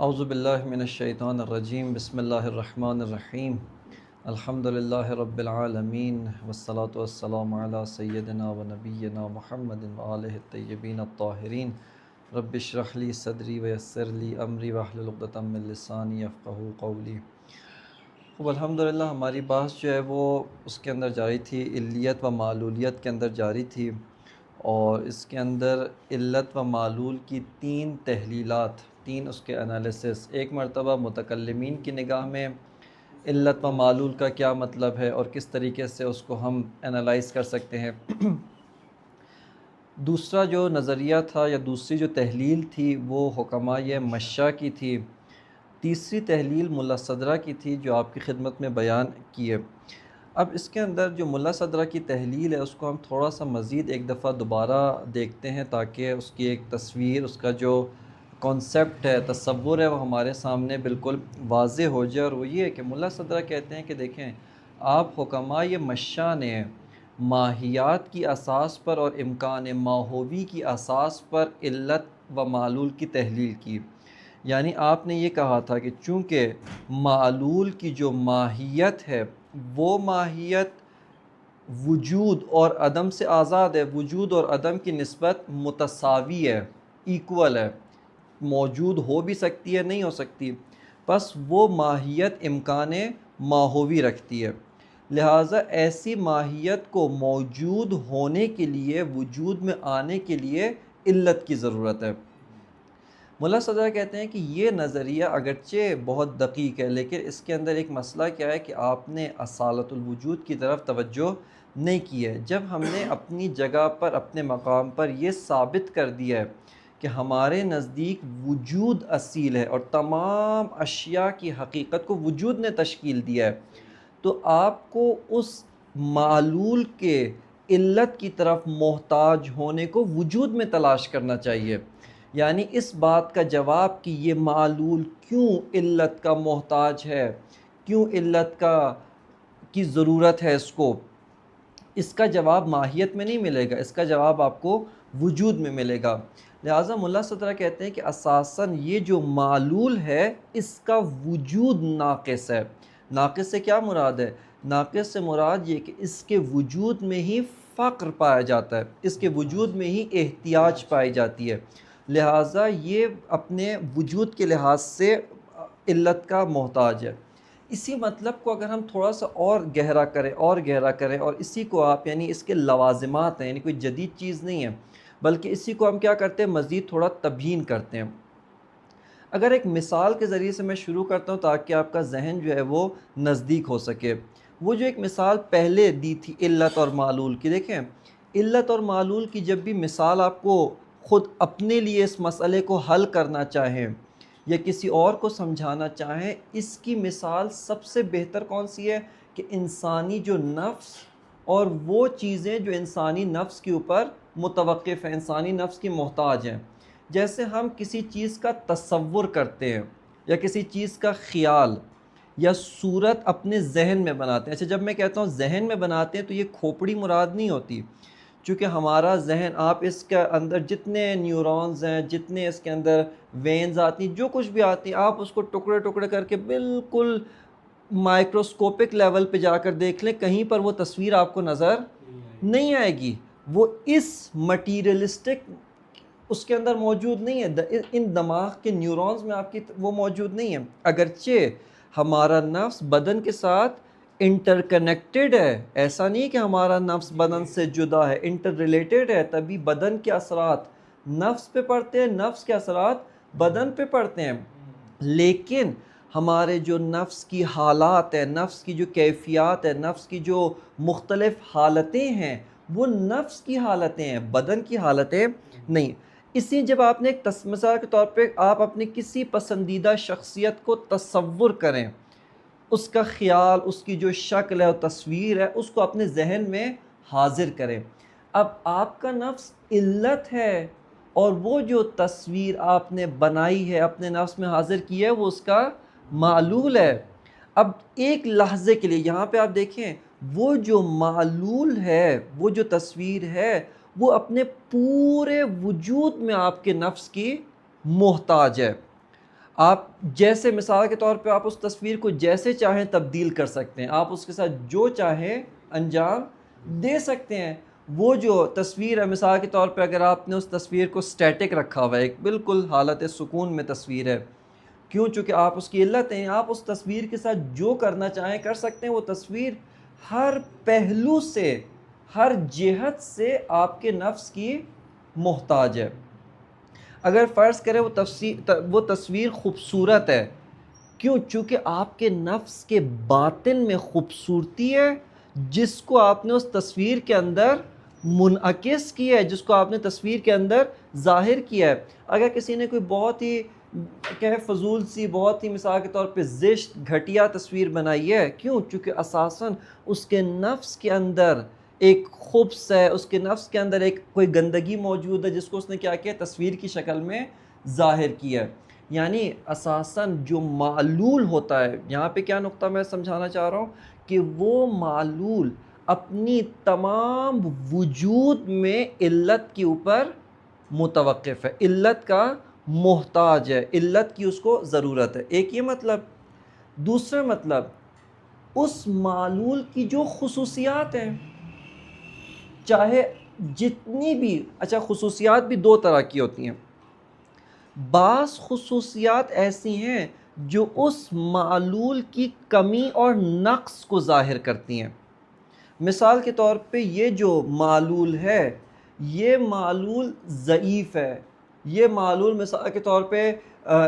اعوذ باللہ من الشیطان الرجیم بسم اللہ الرحمن الرحیم الحمد للہ رب العالمین والصلاة والسلام علی سیدنا و نبینا محمد وآلہ الطیبین الطاہرین رب اشرح لی صدری ویسر لی امری واحلل عقدۃ من لسانی یفقہوا قولی۔ خوب الحمدللہ ہماری بحث جو ہے وہ اس کے اندر جاری تھی، علیت و معلولیت کے اندر جاری تھی، اور اس کے اندر علت و معلول کی تین تحلیلات، تین اس کے انالیسس۔ ایک مرتبہ متکلمین کی نگاہ میں علت و معلول کا کیا مطلب ہے اور کس طریقے سے اس کو ہم انالائز کر سکتے ہیں۔ دوسرا جو نظریہ تھا یا دوسری جو تحلیل تھی وہ حکمائے مشاء کی تھی۔ تیسری تحلیل ملا صدرہ کی تھی جو آپ کی خدمت میں بیان کی ہے۔ اب اس کے اندر جو ملا صدرہ کی تحلیل ہے اس کو ہم تھوڑا سا مزید ایک دفعہ دوبارہ دیکھتے ہیں تاکہ اس کی ایک تصویر، اس کا جو کانسیپٹ ہے، تصور ہے، وہ ہمارے سامنے بالکل واضح ہو جائے۔ اور وہ یہ ہے کہ ملا صدرہ کہتے ہیں کہ دیکھیں، آپ حکمائے مشاء نے ماہیات کی اساس پر اور امکان ماہوی کی اساس پر علت و معلول کی تحلیل کی۔ یعنی آپ نے یہ کہا تھا کہ چونکہ معلول کی جو ماہیت ہے وہ ماہیت وجود اور عدم سے آزاد ہے، وجود اور عدم کی نسبت متساوی ہے، ایکول ہے، موجود ہو بھی سکتی ہے، نہیں ہو سکتی، بس وہ ماہیت امکان ماہوی رکھتی ہے۔ لہٰذا ایسی ماہیت کو موجود ہونے کے لیے، وجود میں آنے کے لیے علت کی ضرورت ہے۔ ملا صدرہ کہتے ہیں کہ یہ نظریہ اگرچہ بہت دقیق ہے، لیکن اس کے اندر ایک مسئلہ کیا ہے کہ آپ نے اصالت الوجود کی طرف توجہ نہیں کی ہے۔ جب ہم نے اپنی جگہ پر، اپنے مقام پر یہ ثابت کر دیا ہے کہ ہمارے نزدیک وجود اصیل ہے اور تمام اشیاء کی حقیقت کو وجود نے تشکیل دیا ہے، تو آپ کو اس معلول کے علت کی طرف محتاج ہونے کو وجود میں تلاش کرنا چاہیے۔ یعنی اس بات کا جواب کہ یہ معلول کیوں علت کا محتاج ہے، کیوں علت کی ضرورت ہے اس کا جواب ماہیت میں نہیں ملے گا، اس کا جواب آپ کو وجود میں ملے گا۔ لہٰذا ملا صدرہ کہتے ہیں کہ اساساً یہ جو معلول ہے اس کا وجود ناقص ہے۔ ناقص سے کیا مراد ہے؟ ناقص سے مراد یہ کہ اس کے وجود میں ہی فقر پایا جاتا ہے، اس کے وجود میں ہی احتیاج پائی جاتی ہے، لہٰذا یہ اپنے وجود کے لحاظ سے علت کا محتاج ہے۔ اسی مطلب کو اگر ہم تھوڑا سا اور گہرا کریں اور اسی کو آپ، یعنی اس کے لوازمات ہیں، یعنی کوئی جدید چیز نہیں ہے، بلکہ اسی کو ہم کیا کرتے ہیں، مزید تھوڑا تبیین کرتے ہیں۔ اگر ایک مثال کے ذریعے سے میں شروع کرتا ہوں تاکہ آپ کا ذہن جو ہے وہ نزدیک ہو سکے۔ وہ جو ایک مثال پہلے دی تھی علت اور معلول کی، دیکھیں علت اور معلول کی جب بھی مثال آپ کو خود اپنے لیے اس مسئلے کو حل کرنا چاہیں یا کسی اور کو سمجھانا چاہیں، اس کی مثال سب سے بہتر کون سی ہے کہ انسانی جو نفس اور وہ چیزیں جو انسانی نفس کے اوپر متوقف ہیں، انسانی نفس کی محتاج ہیں۔ جیسے ہم کسی چیز کا تصور کرتے ہیں یا کسی چیز کا خیال یا صورت اپنے ذہن میں بناتے ہیں۔ اچھا، جب میں کہتا ہوں ذہن میں بناتے ہیں تو یہ کھوپڑی مراد نہیں ہوتی، چونکہ ہمارا ذہن، آپ اس کے اندر جتنے نیورونز ہیں، جتنے اس کے اندر وینز آتی ہیں، جو کچھ بھی آتی ہیں، آپ اس کو ٹکڑے ٹکڑے کر کے بالکل مائکروسکوپک لیول پہ جا کر دیکھ لیں، کہیں پر وہ تصویر آپ کو نظر نہیں آئے گی، وہ اس مٹیریلسٹک اس کے اندر موجود نہیں ہے، ان دماغ کے نیورونز میں آپ کی وہ موجود نہیں ہے۔ اگرچہ ہمارا نفس بدن کے ساتھ انٹر کنیکٹڈ ہے، ایسا نہیں کہ ہمارا نفس بدن سے جدا ہے، انٹر ریلیٹڈ ہے، تبھی بدن کے اثرات نفس پہ پڑتے ہیں، نفس کے اثرات بدن پہ پڑتے ہیں، لیکن ہمارے جو نفس کی حالات ہیں، نفس کی جو کیفیات ہے، نفس کی جو مختلف حالتیں ہیں، وہ نفس کی حالتیں ہیں، بدن کی حالتیں نہیں۔ اسی جب آپ نے ایک مثال کے طور پہ آپ اپنی کسی پسندیدہ شخصیت کو تصور کریں، اس کا خیال، اس کی جو شکل ہے اور تصویر ہے، اس کو اپنے ذہن میں حاضر کریں۔ اب آپ کا نفس علت ہے اور وہ جو تصویر آپ نے بنائی ہے، اپنے نفس میں حاضر کی ہے، وہ اس کا معلول ہے۔ اب ایک لحظے کے لیے یہاں پہ آپ دیکھیں، وہ جو معلول ہے، وہ جو تصویر ہے، وہ اپنے پورے وجود میں آپ کے نفس کی محتاج ہے۔ آپ جیسے مثال کے طور پہ آپ اس تصویر کو جیسے چاہیں تبدیل کر سکتے ہیں، آپ اس کے ساتھ جو چاہیں انجام دے سکتے ہیں۔ وہ جو تصویر ہے مثال کے طور پہ اگر آپ نے اس تصویر کو سٹیٹک رکھا ہوا ہے، ایک بالکل حالت سکون میں تصویر ہے، کیوں؟ چونکہ آپ اس کی علت ہیں، آپ اس تصویر کے ساتھ جو کرنا چاہیں کر سکتے ہیں۔ وہ تصویر ہر پہلو سے، ہر جہت سے آپ کے نفس کی محتاج ہے۔ اگر فرض کرے وہ تصویر خوبصورت ہے، کیوں؟ چونکہ آپ کے نفس کے باطن میں خوبصورتی ہے جس کو آپ نے اس تصویر کے اندر منعکس کیا ہے، جس کو آپ نے تصویر کے اندر ظاہر کیا ہے۔ اگر کسی نے کوئی بہت ہی کہ فضول سی، بہت ہی مثال کے طور پہ زشت گھٹیا تصویر بنائی ہے، کیوں؟ چونکہ اساساً اس کے نفس کے اندر ایک خبث ہے، اس کے نفس کے اندر ایک کوئی گندگی موجود ہے جس کو اس نے کیا کیا؟ تصویر کی شکل میں ظاہر کیا ہے۔ یعنی اساساً جو معلول ہوتا ہے، یہاں پہ کیا نقطہ میں سمجھانا چاہ رہا ہوں کہ وہ معلول اپنی تمام وجود میں علت کے اوپر متوقف ہے، علت کا محتاج ہے، علت کی اس کو ضرورت ہے۔ ایک یہ مطلب۔ دوسرا مطلب، اس معلول کی جو خصوصیات ہیں، چاہے جتنی بھی، اچھا خصوصیات بھی دو طرح کی ہوتی ہیں۔ بعض خصوصیات ایسی ہیں جو اس معلول کی کمی اور نقص کو ظاہر کرتی ہیں۔ مثال کے طور پہ یہ جو معلول ہے، یہ معلول ضعیف ہے، یہ معلول مثال کے طور پہ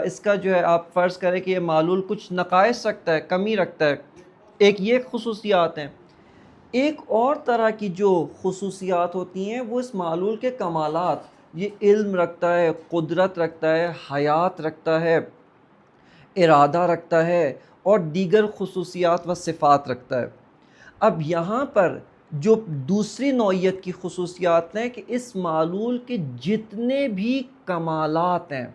اس کا جو ہے آپ فرض کریں کہ یہ معلول کچھ نقائص رکھتا ہے، کمی رکھتا ہے، ایک یہ خصوصیات ہیں۔ ایک اور طرح کی جو خصوصیات ہوتی ہیں وہ اس معلول کے کمالات، یہ علم رکھتا ہے، قدرت رکھتا ہے، حیات رکھتا ہے، ارادہ رکھتا ہے، اور دیگر خصوصیات و صفات رکھتا ہے۔ اب یہاں پر جو دوسری نوعیت کی خصوصیات ہیں کہ اس معلول کے جتنے بھی کمالات ہیں،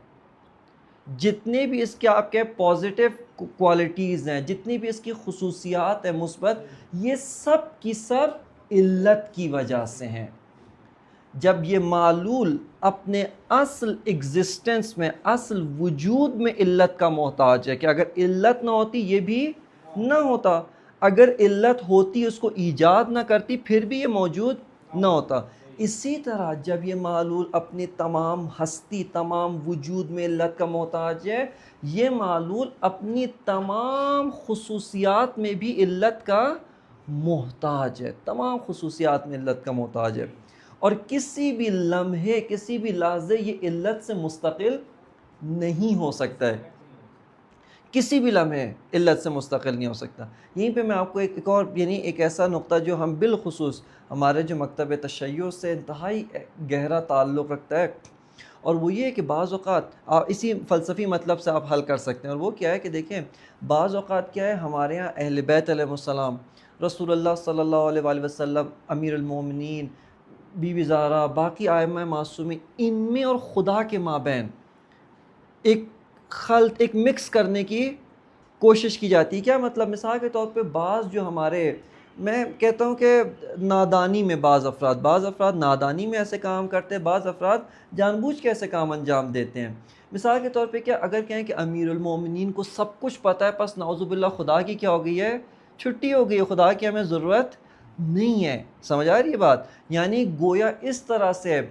جتنے بھی اس کے آپ کے پازیٹیو کوالٹیز ہیں، جتنی بھی اس کی خصوصیات ہیں مثبت، یہ سب کی سب علت کی وجہ سے ہیں۔ جب یہ معلول اپنے اصل ایگزسٹنس میں، اصل وجود میں علت کا محتاج ہے کہ اگر علت نہ ہوتی یہ بھی نہ ہوتا، اگر علت ہوتی اس کو ایجاد نہ کرتی پھر بھی یہ موجود نہ ہوتا۔ اسی طرح جب یہ معلول اپنی تمام ہستی، تمام وجود میں علت کا محتاج ہے، یہ معلول اپنی تمام خصوصیات میں بھی علت کا محتاج ہے، تمام خصوصیات میں علت کا محتاج ہے، اور کسی بھی لمحے، کسی بھی لحظے یہ علت سے مستقل نہیں ہو سکتا ہے، کسی بھی لمحے علت سے مستقل نہیں ہو سکتا۔ یہیں پہ میں آپ کو ایک اور یعنی ایک ایسا نقطہ جو ہم بالخصوص ہمارے جو مکتب تشیع سے انتہائی گہرا تعلق رکھتا ہے، اور وہ یہ ہے کہ بعض اوقات آپ اسی فلسفی مطلب سے آپ حل کر سکتے ہیں، اور وہ کیا ہے کہ دیکھیں بعض اوقات کیا ہے، ہمارے ہاں اہل بیت علیہ السلام، رسول اللہ صلی اللہ علیہ وآلہ وسلم، امیر المومنین، بی بی زہرا، باقی ائمہ معصومین، ان میں اور خدا کے مابین ایک خلط، ایک مکس کرنے کی کوشش کی جاتی ہے۔ کیا مطلب؟ مثال کے طور پہ بعض جو ہمارے، میں کہتا ہوں کہ نادانی میں بعض افراد نادانی میں ایسے کام کرتے ہیں، بعض افراد جان بوجھ کے ایسے کام انجام دیتے ہیں۔ مثال کے طور پہ کیا اگر کہیں کہ امیر المومنین کو سب کچھ پتہ ہے، پس نعوذ باللہ خدا کی کیا ہو گئی ہے؟ چھٹی ہو گئی ہے، خدا کی ہمیں ضرورت نہیں ہے۔ سمجھ آ رہی ہے بات؟ یعنی گویا اس طرح سے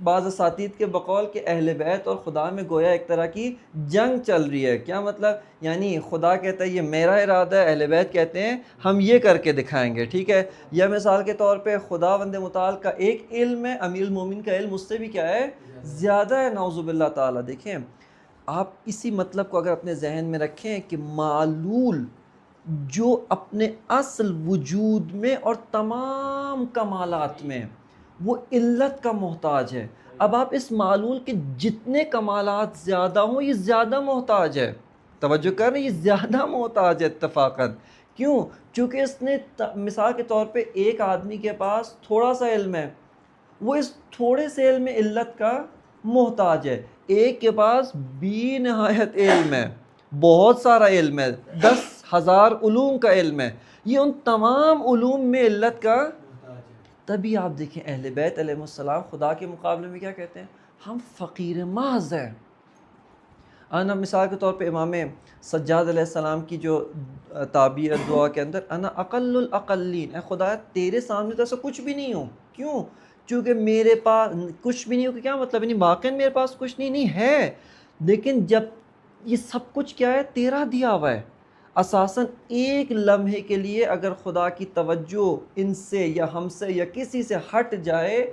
بعض اساتید کے بقول کہ اہل بیت اور خدا میں گویا ایک طرح کی جنگ چل رہی ہے۔ کیا مطلب؟ یعنی خدا کہتا ہے یہ میرا ارادہ ہے، اہل بیت کہتے ہیں ہم یہ کر کے دکھائیں گے، ٹھیک ہے؟ یا مثال کے طور پہ خدا وند متعال کا ایک علم ہے، امیر المومن کا علم اس سے بھی کیا ہے؟ زیادہ ہے، نعوذ باللہ تعالیٰ۔ دیکھیں آپ اسی مطلب کو اگر اپنے ذہن میں رکھیں کہ معلول جو اپنے اصل وجود میں اور تمام کمالات میں وہ علت کا محتاج ہے، اب آپ اس معلول کے جتنے کمالات زیادہ ہوں یہ زیادہ محتاج ہے، توجہ کر رہے ہیں، یہ زیادہ محتاج ہے اتفاقاً۔ کیوں؟ چونکہ اس نے مثال کے طور پہ ایک آدمی کے پاس تھوڑا سا علم ہے، وہ اس تھوڑے سے علم میں علت کا محتاج ہے۔ ایک کے پاس بی نہایت علم ہے، بہت سارا علم ہے، 10,000 علوم کا علم ہے، یہ ان تمام علوم میں علت کا۔ تبھی آپ دیکھیں اہل بیت علیہ السلام خدا کے مقابلے میں کیا کہتے ہیں؟ ہم فقیر محض ہیں، انا مثال کے طور پہ امام سجاد علیہ السلام کی جو تعبیر دعا کے اندر، انا اقل الاقلین، اے خدا تیرے سامنے تو ایسا کچھ بھی نہیں ہوں. کیوں؟ چونکہ میرے پاس کچھ بھی نہیں ہو. کہ کیا مطلب؟ نہیں واقعی میرے پاس کچھ نہیں ہے، لیکن جب یہ سب کچھ کیا ہے؟ تیرا دیا ہوا ہے. اساساً ایک لمحے کے لیے اگر خدا کی توجہ ان سے یا ہم سے یا کسی سے ہٹ جائے،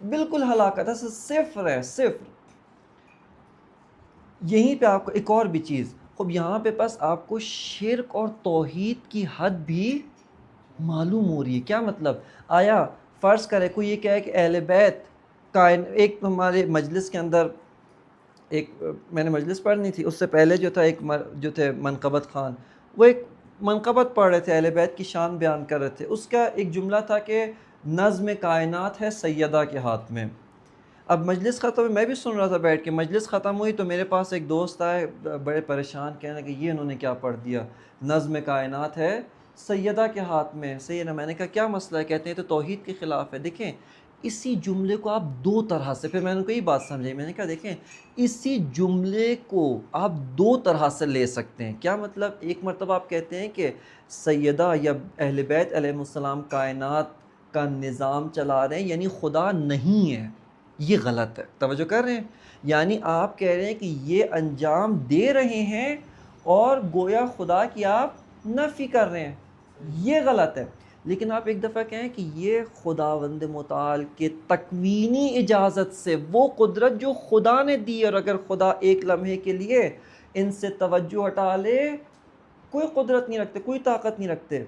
بالکل ہلاکت ہے، صفر ہے، صفر. یہیں پہ آپ کو ایک اور بھی چیز، خب یہاں پہ بس آپ کو شرک اور توحید کی حد بھی معلوم ہو رہی ہے. کیا مطلب؟ آیا فرض کرے کوئی یہ کہے کہ اہل بیت ایک ہمارے مجلس کے اندر، ایک میں نے مجلس پڑھنی تھی، اس سے پہلے جو تھا ایک جو تھے منقبت خان، وہ ایک منقبت پڑھ رہے تھے، اہل بیت کی شان بیان کر رہے تھے. اس کا ایک جملہ تھا کہ نظم کائنات ہے سیدہ کے ہاتھ میں. اب مجلس ختم ہوئی، میں بھی سن رہا تھا بیٹھ کے، مجلس ختم ہوئی تو میرے پاس ایک دوست آئے بڑے پریشان، کہنے کہ یہ انہوں نے کیا پڑھ دیا، نظم کائنات ہے سیدہ کے ہاتھ میں. سیدہ، میں نے کہا کیا مسئلہ ہے؟ کہتے ہیں تو توحید کے خلاف ہے. دیکھیں اسی جملے کو آپ دو طرح سے، پھر میں نے کوئی بات سمجھائی، میں نے کہا دیکھیں اسی جملے کو آپ دو طرح سے لے سکتے ہیں. کیا مطلب؟ ایک مرتبہ آپ کہتے ہیں کہ سیدہ یا اہل بیت علیہ السلام کائنات کا نظام چلا رہے ہیں، یعنی خدا نہیں ہے. یہ غلط ہے، توجہ کر رہے ہیں؟ یعنی آپ کہہ رہے ہیں کہ یہ انجام دے رہے ہیں اور گویا خدا کی آپ نفی کر رہے ہیں، یہ غلط ہے. لیکن آپ ایک دفعہ کہیں کہ یہ خداوند متعال کے تکوینی اجازت سے وہ قدرت جو خدا نے دی، اور اگر خدا ایک لمحے کے لیے ان سے توجہ ہٹا لے، کوئی قدرت نہیں رکھتے، کوئی طاقت نہیں رکھتے،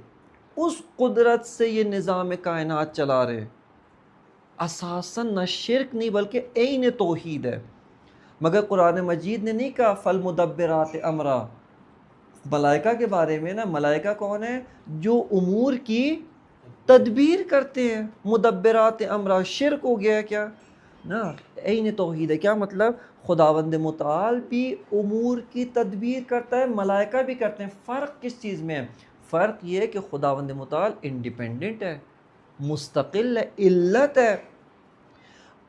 اس قدرت سے یہ نظام کائنات چلا رہے. اساساً نہ شرک نہیں بلکہ عین توحید ہے. مگر قرآن مجید نے نہیں کہا فالمدبرات امرا. ملائکہ کے بارے میں نا، ملائکہ کون ہے؟ جو امور کی تدبیر کرتے ہیں. مدبرات امرا شرک ہو گیا کیا نا؟ عین توحید ہے. کیا مطلب؟ خداوند متعال بھی امور کی تدبیر کرتا ہے، ملائکہ بھی کرتے ہیں. فرق کس چیز میں ہے؟ فرق یہ ہے کہ خداوند متعال انڈیپینڈنٹ ہے، مستقل ہے. علت ہے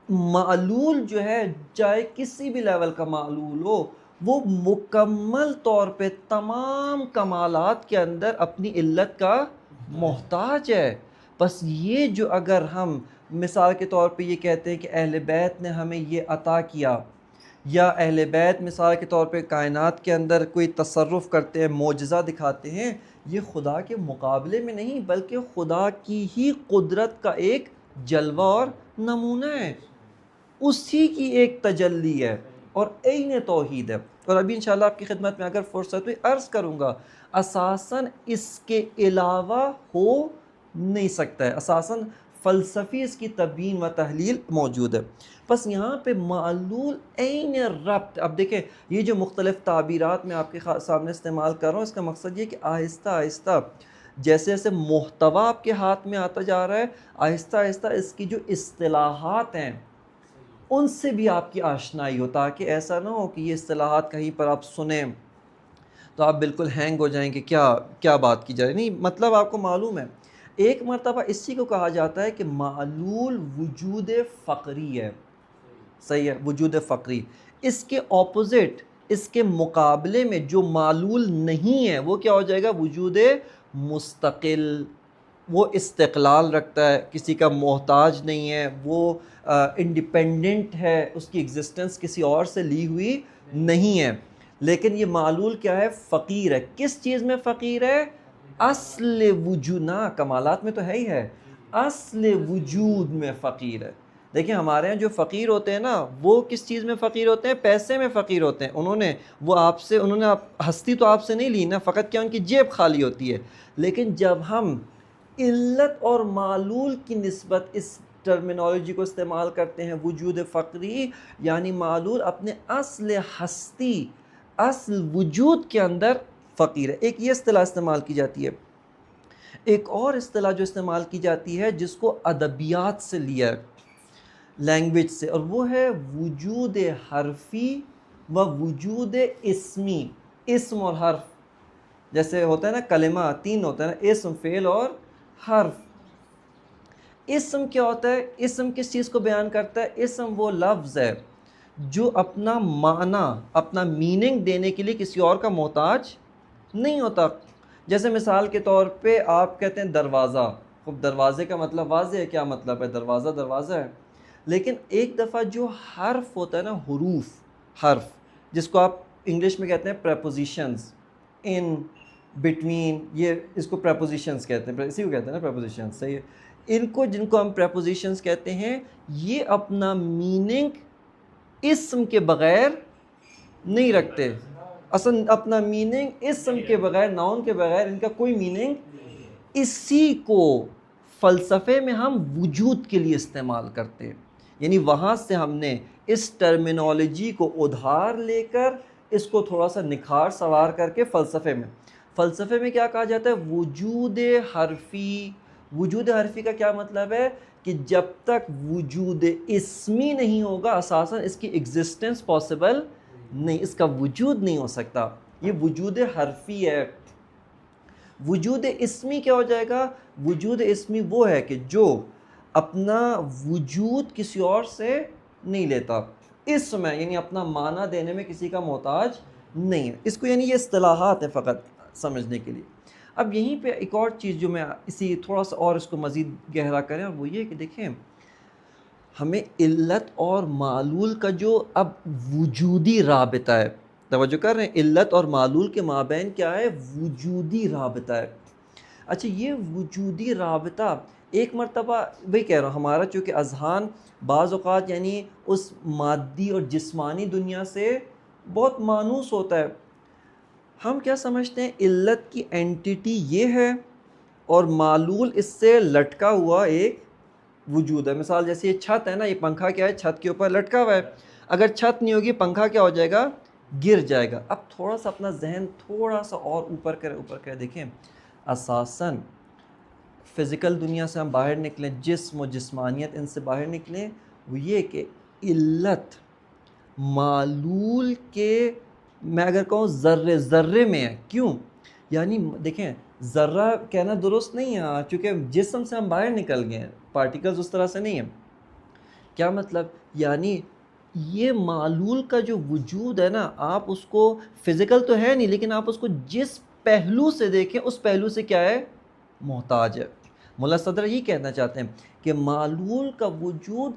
معلول جو ہے، چاہے کسی بھی لیول کا معلول ہو، وہ مکمل طور پہ تمام کمالات کے اندر اپنی علت کا محتاج ہے. بس یہ جو اگر ہم مثال کے طور پہ یہ کہتے ہیں کہ اہل بیت نے ہمیں یہ عطا کیا، یا اہل بیت مثال کے طور پہ کائنات کے اندر کوئی تصرف کرتے ہیں، معجزہ دکھاتے ہیں، یہ خدا کے مقابلے میں نہیں بلکہ خدا کی ہی قدرت کا ایک جلوہ اور نمونہ ہے، اسی کی ایک تجلی ہے اور عین توحید ہے. اور ابھی انشاءاللہ آپ کی خدمت میں اگر فرصت ہوئی عرض کروں گا، اساساً اس کے علاوہ ہو نہیں سکتا ہے. اساساً فلسفی اس کی تبیین و تحلیل موجود ہے. بس یہاں پہ معلول عین ربط. اب دیکھیں یہ جو مختلف تعبیرات میں آپ کے سامنے استعمال کر رہا ہوں، اس کا مقصد یہ کہ آہستہ آہستہ جیسے جیسے محتوا آپ کے ہاتھ میں آتا جا رہا ہے، آہستہ آہستہ اس کی جو اصطلاحات ہیں ان سے بھی آپ کی آشنائی ہو، تاکہ ایسا نہ ہو کہ یہ اصطلاحات کہیں پر آپ سنیں تو آپ بالکل ہینگ ہو جائیں کہ کیا بات کی جائے. نہیں، مطلب آپ کو معلوم ہے. ایک مرتبہ اسی کو کہا جاتا ہے کہ معلول وجود فقری ہے. صحیح ہے، وجود فقری. اس کے اپوزٹ، اس کے مقابلے میں جو معلول نہیں ہے وہ کیا ہو جائے گا؟ وجود مستقل. وہ استقلال رکھتا ہے، کسی کا محتاج نہیں ہے، وہ انڈیپینڈنٹ ہے، اس کی ایگزسٹنس کسی اور سے لی ہوئی نہیں ہے. لیکن یہ معلول کیا ہے؟ فقیر ہے. کس چیز میں فقیر ہے؟ اصل وجود. نہ کمالات میں تو ہے ہی ہے، اصل وجود میں فقیر ہے. دیکھیں ہمارے ہیں جو فقیر ہوتے ہیں نا، وہ کس چیز میں فقیر ہوتے ہیں؟ پیسے میں فقیر ہوتے ہیں. انہوں نے ہستی تو آپ سے نہیں لی نا، فقط کیا ان کی جیب خالی ہوتی ہے. لیکن جب ہم علت اور معلول کی نسبت اس ٹرمینالوجی کو استعمال کرتے ہیں، وجود فقری یعنی معلول اپنے اصل ہستی، اصل وجود کے اندر فقیر ہے. ایک یہ اصطلاح استعمال کی جاتی ہے. ایک اور اصطلاح جو استعمال کی جاتی ہے جس کو ادبیات سے لیا ہے، لینگویج سے، اور وہ ہے وجود حرفی و وجود اسمی. اسم اور حرف جیسے ہوتا ہے نا، کلمہ تین ہوتا ہے نا، اسم، فعل اور حرف. اسم کیا ہوتا ہے؟ اسم کس چیز کو بیان کرتا ہے؟ اسم وہ لفظ ہے جو اپنا معنی اپنا میننگ دینے کے لیے کسی اور کا محتاج نہیں ہوتا. جیسے مثال کے طور پہ آپ کہتے ہیں دروازہ. خب دروازے کا مطلب واضح ہے, کیا مطلب ہے؟ دروازہ دروازہ ہے. لیکن ایک دفعہ جو حرف ہوتا ہے نا, حروف, حرف جس کو آپ انگلش میں کہتے ہیں پریپوزیشنز, ان, بٹوین, یہ اس کو پریپوزیشنز کہتے ہیں, اسی کو کہتے ہیں نا پریپوزیشنز, صحیح ہے. ان کو, جن کو ہم پریپوزیشنز کہتے ہیں, یہ اپنا میننگ اسم کے بغیر نہیں رکھتے. اصلا اپنا میننگ اسم کے بغیر, ناؤن کے بغیر ان کا کوئی میننگ. اسی کو فلسفے میں ہم وجود کے لیے استعمال کرتے ہیں. یعنی وہاں سے ہم نے اس ٹرمینالوجی کو ادھار لے کر اس کو تھوڑا سا نکھار سوار کر کے فلسفے میں کیا کہا جاتا ہے؟ وجود حرفی. وجود حرفی کا کیا مطلب ہے؟ کہ جب تک وجود اسمی نہیں ہوگا اساساً اس کی ایگزسٹنس پاسبل نہیں, اس کا وجود نہیں ہو سکتا. یہ وجود حرفی ہے. وجود اسمی کیا ہو جائے گا؟ وجود اسمی وہ ہے کہ جو اپنا وجود کسی اور سے نہیں لیتا. اسم ہے یعنی اپنا معنی دینے میں کسی کا محتاج نہیں ہے. اس کو یعنی یہ اصطلاحات ہیں فقط سمجھنے کے لیے. اب یہیں پہ ایک اور چیز جو میں اسی تھوڑا سا اور اس کو مزید گہرا کریں, اور وہ یہ کہ دیکھیں ہمیں علت اور معلول کا جو اب وجودی رابطہ ہے, توجہ کر رہے ہیں, علت اور معلول کے مابین کیا ہے؟ وجودی رابطہ ہے. اچھا یہ وجودی رابطہ ایک مرتبہ, وہی کہہ رہا ہوں, ہمارا چونکہ اذہان بعض اوقات یعنی اس مادی اور جسمانی دنیا سے بہت مانوس ہوتا ہے. ہم کیا سمجھتے ہیں؟ علت کی اینٹیٹی یہ ہے اور معلول اس سے لٹکا ہوا ایک وجود ہے. مثال جیسے یہ چھت ہے نا, یہ پنکھا کیا ہے؟ چھت کے اوپر لٹکا ہوا ہے. اگر چھت نہیں ہوگی پنکھا کیا ہو جائے گا؟ گر جائے گا. اب تھوڑا سا اپنا ذہن تھوڑا سا اور اوپر کرے, دیکھیں اساساً فزیکل دنیا سے ہم باہر نکلیں, جسم و جسمانیت ان سے باہر نکلیں, وہ یہ کہ علت معلول کے, میں اگر کہوں ذرے ذرے میں ہے. کیوں؟ یعنی دیکھیں ذرہ کہنا درست نہیں ہے چونکہ جسم سے ہم باہر نکل گئے ہیں, پارٹیکلز اس طرح سے نہیں ہیں. کیا مطلب؟ یعنی یہ معلول کا جو وجود ہے نا, آپ اس کو فزیکل تو ہے نہیں لیکن آپ اس کو جس پہلو سے دیکھیں اس پہلو سے کیا ہے؟ محتاج ہے. ملا صدر یہ کہنا چاہتے ہیں کہ معلول کا وجود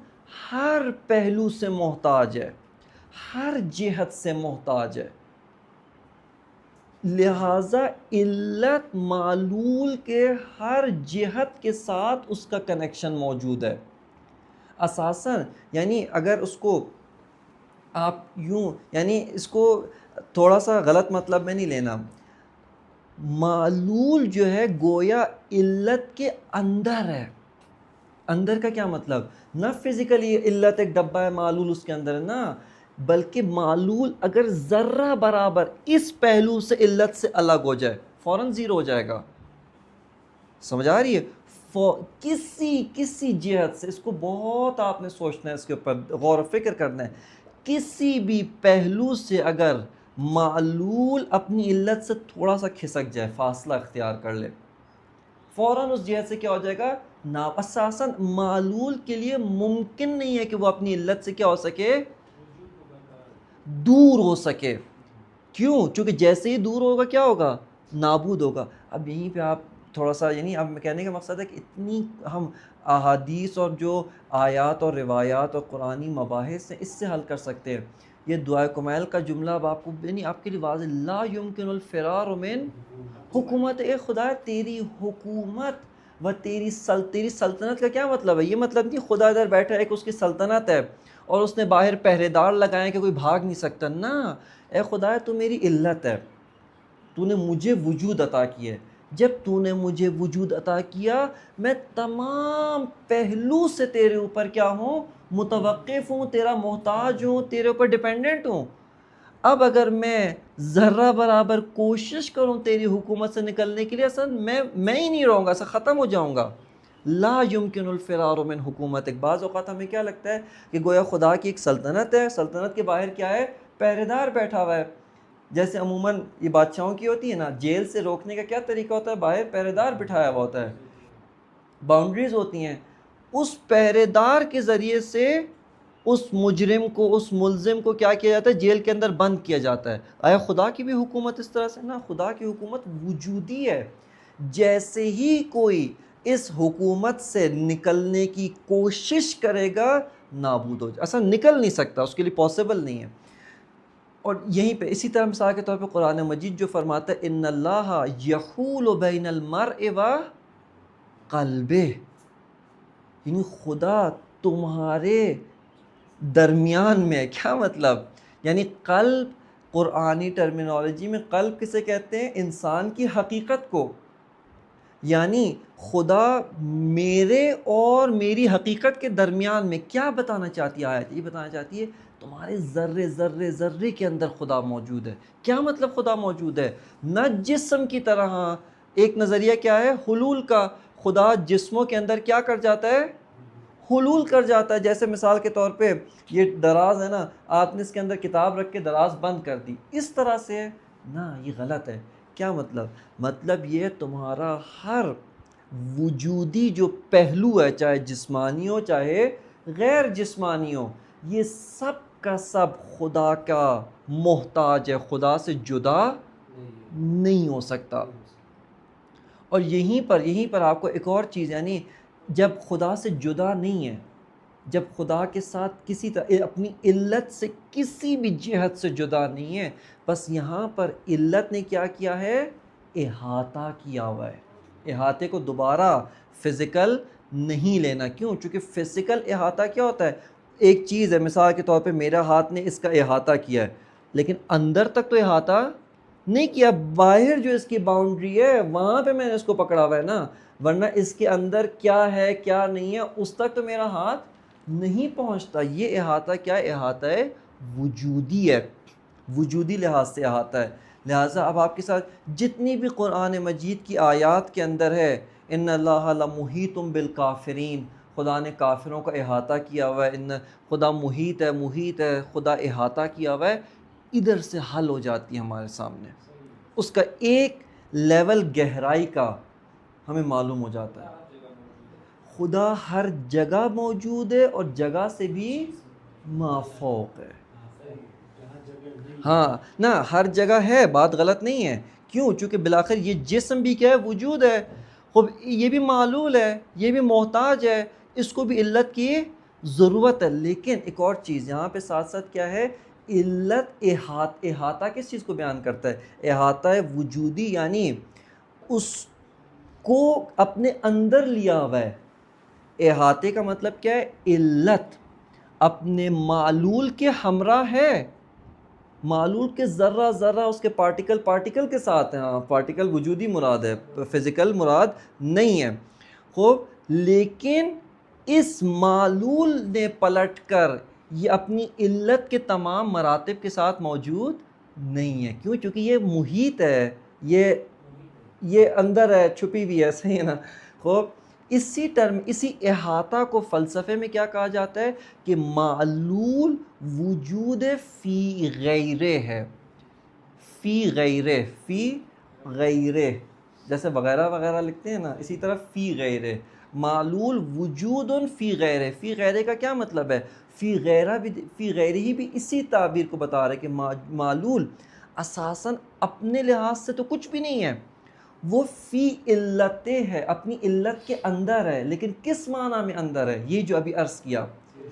ہر پہلو سے محتاج ہے, ہر جہت سے محتاج ہے. لہٰذا علت معلول کے ہر جہت کے ساتھ اس کا کنیکشن موجود ہے اساساً. یعنی اگر اس کو آپ یوں, یعنی اس کو تھوڑا سا غلط مطلب میں نہیں لینا, معلول جو ہے گویا علت کے اندر ہے. اندر کا کیا مطلب؟ نہ فزیکلی علت ایک ڈبہ ہے, معلول اس کے اندر ہے, نہ, بلکہ معلول اگر ذرہ برابر اس پہلو سے علت سے الگ ہو جائے فوراً زیرو ہو جائے گا. سمجھ آ رہی ہے؟ کسی جہت سے, اس کو بہت آپ نے سوچنا ہے, اس کے اوپر غور و فکر کرنا ہے. کسی بھی پہلو سے اگر معلول اپنی علت سے تھوڑا سا کھسک جائے, فاصلہ اختیار کر لے, فوراً اس جہت سے کیا ہو جائے گا؟ اساساً معلول کے لیے ممکن نہیں ہے کہ وہ اپنی علت سے کیا ہو سکے؟ دور ہو سکے. کیوں؟ چونکہ جیسے ہی دور ہوگا کیا ہوگا؟ نابود ہوگا. اب یہیں پہ آپ تھوڑا سا, یعنی اب کہنے کا مقصد ہے کہ اتنی ہم احادیث اور جو آیات اور روایات اور قرآنی مباحث ہیں اس سے حل کر سکتے ہیں. یہ دعائے کمیل کا جملہ اب آپ کو, یعنی آپ کے لیے واضح, لا یمکن الفرار من حکومت. اے خدا تیری حکومت و تیری سلطنت کا کیا مطلب ہے؟ یہ مطلب نہیں خدا ادھر بیٹھا ہے کہ اس کی سلطنت ہے اور اس نے باہر پہرے دار لگائے کہ کوئی بھاگ نہیں سکتا. نہ, اے خدا تو میری علت ہے, تو نے مجھے وجود عطا کیا ہے. جب تو نے مجھے وجود عطا کیا, میں تمام پہلو سے تیرے اوپر کیا ہوں؟ متوقف ہوں, تیرا محتاج ہوں, تیرے اوپر ڈیپینڈنٹ ہوں. اب اگر میں ذرہ برابر کوشش کروں تیری حکومت سے نکلنے کے لیے, اصل میں ہی نہیں رہوں گا, اصل ختم ہو جاؤں گا. لا یمکن الفرار من حکومت. ایک بعض اوقات ہمیں کیا لگتا ہے کہ گویا خدا کی ایک سلطنت ہے, سلطنت کے باہر کیا ہے؟ پہرے دار بیٹھا ہوا ہے. جیسے عموماً یہ بادشاہوں کی ہوتی ہے نا, جیل سے روکنے کا کیا طریقہ ہوتا ہے؟ باہر پہرے دار بٹھایا ہوا ہوتا ہے, باؤنڈریز ہوتی ہیں, اس پہرے دار کے ذریعے سے اس مجرم کو، اس ملزم کو کیا کیا جاتا ہے؟ جیل کے اندر بند کیا جاتا ہے۔ آیا خدا کی بھی حکومت اس طرح سے؟ نا، خدا کی حکومت وجودی ہے۔ جیسے ہی کوئی اس حکومت سے نکلنے کی کوشش کرے گا نابود ہو جائے، اصلا نکل نہیں سکتا، اس کے لیے پاسبل نہیں ہے۔ اور یہیں پہ اسی طرح مثال کے طور پہ قرآن مجید جو فرماتا ہے ان اللہ یحول بین المرء و قلبہ، یعنی خدا تمہارے درمیان میں ہے۔ کیا مطلب؟ یعنی قلب، قرآنی ٹرمینالوجی میں قلب کسے کہتے ہیں؟ انسان کی حقیقت کو۔ یعنی خدا میرے اور میری حقیقت کے درمیان میں کیا بتانا چاہتی ہے آیت؟ یہ بتانا چاہتی ہے تمہارے ذرے ذرے ذرے کے اندر خدا موجود ہے۔ کیا مطلب خدا موجود ہے؟ نہ جسم کی طرح، ایک نظریہ کیا ہے؟ حلول کا، خدا جسموں کے اندر کیا کر جاتا ہے؟ حلول کر جاتا ہے۔ جیسے مثال کے طور پہ یہ دراز ہے نا، آپ نے اس کے اندر کتاب رکھ کے دراز بند کر دی، اس طرح سے ہے نا، یہ غلط ہے۔ کیا مطلب؟ مطلب یہ تمہارا ہر وجودی جو پہلو ہے، چاہے جسمانی ہو چاہے غیر جسمانی ہو، یہ سب کا سب خدا کا محتاج ہے، خدا سے جدا نہیں ہو سکتا۔ اور یہیں پر آپ کو ایک اور چیز، یعنی جب خدا سے جدا نہیں ہے، جب خدا کے ساتھ کسی طرح اپنی علت سے کسی بھی جہت سے جدا نہیں ہے، بس یہاں پر علت نے کیا کیا ہے؟ احاطہ کیا ہوا ہے۔ احاطے کو دوبارہ فزیکل نہیں لینا۔ کیوں؟ چونکہ فزیکل احاطہ کیا ہوتا ہے؟ ایک چیز ہے، مثال کے طور پہ میرا ہاتھ نے اس کا احاطہ کیا ہے، لیکن اندر تک تو احاطہ نہیں کیا، باہر جو اس کی باؤنڈری ہے وہاں پہ میں نے اس کو پکڑا ہوا ہے نا، ورنہ اس کے اندر کیا ہے کیا نہیں ہے اس تک تو میرا ہاتھ نہیں پہنچتا۔ یہ احاطہ کیا ہے؟ احاطہ ہے وجودی ہے، وجودی لحاظ سے احاطہ ہے۔ لہٰذا اب آپ کے ساتھ جتنی بھی قرآن مجید کی آیات کے اندر ہے، ان اللہ لمحیط بالکافرین، خدا نے کافروں کا احاطہ کیا ہوا ہے، ان خدا محیط ہے، محیط ہے، خدا احاطہ کیا ہوا ہے، ادھر سے حل ہو جاتی ہے ہمارے سامنے، اس کا ایک لیول گہرائی کا ہمیں معلوم ہو جاتا ہے۔ خدا ہر جگہ موجود ہے اور جگہ سے بھی مافوق ہے۔ ہاں نہ، ہر جگہ ہے، بات غلط نہیں ہے۔ کیوں؟ چونکہ بالآخر یہ جسم بھی کیا ہے؟ وجود ہے۔ خب یہ بھی معلول ہے، یہ بھی محتاج ہے، اس کو بھی علت کی ضرورت ہے۔ لیکن ایک اور چیز یہاں پہ ساتھ ساتھ کیا ہے؟ علت احاطہ کس چیز کو بیان کرتا ہے؟ احاطہ وجودی، یعنی اس کو اپنے اندر لیا ہوا ہے۔ احاطے کا مطلب کیا ہے؟ علت اپنے معلول کے ہمراہ ہے، معلول کے ذرہ ذرہ اس کے پارٹیکل کے ساتھ ہیں۔ ہاں، پارٹیکل وجودی مراد ہے، فزیکل مراد نہیں ہے۔ خوب، لیکن اس معلول نے پلٹ کر یہ اپنی علت کے تمام مراتب کے ساتھ موجود نہیں ہے۔ کیوں؟ چونکہ یہ محیط ہے، یہ اندر ہے، چھپی ہوئی ہے، صحیح ہے نا؟ خوب، اسی احاطہ کو فلسفے میں کیا کہا جاتا ہے؟ کہ معلول وجود فی غیرے ہے، فی غیرے، جیسے وغیرہ وغیرہ لکھتے ہیں نا، اسی طرح فی غیرے، معلول وجود فی غیرے۔ فی غیرے کا کیا مطلب ہے؟ فی غیرہ ہی بھی اسی تعبیر کو بتا رہا ہے کہ معلول اساساً اپنے لحاظ سے تو کچھ بھی نہیں ہے، وہ فی علت ہے، اپنی علت کے اندر ہے، لیکن کس معنی میں اندر ہے؟ یہ جو ابھی عرض کیا،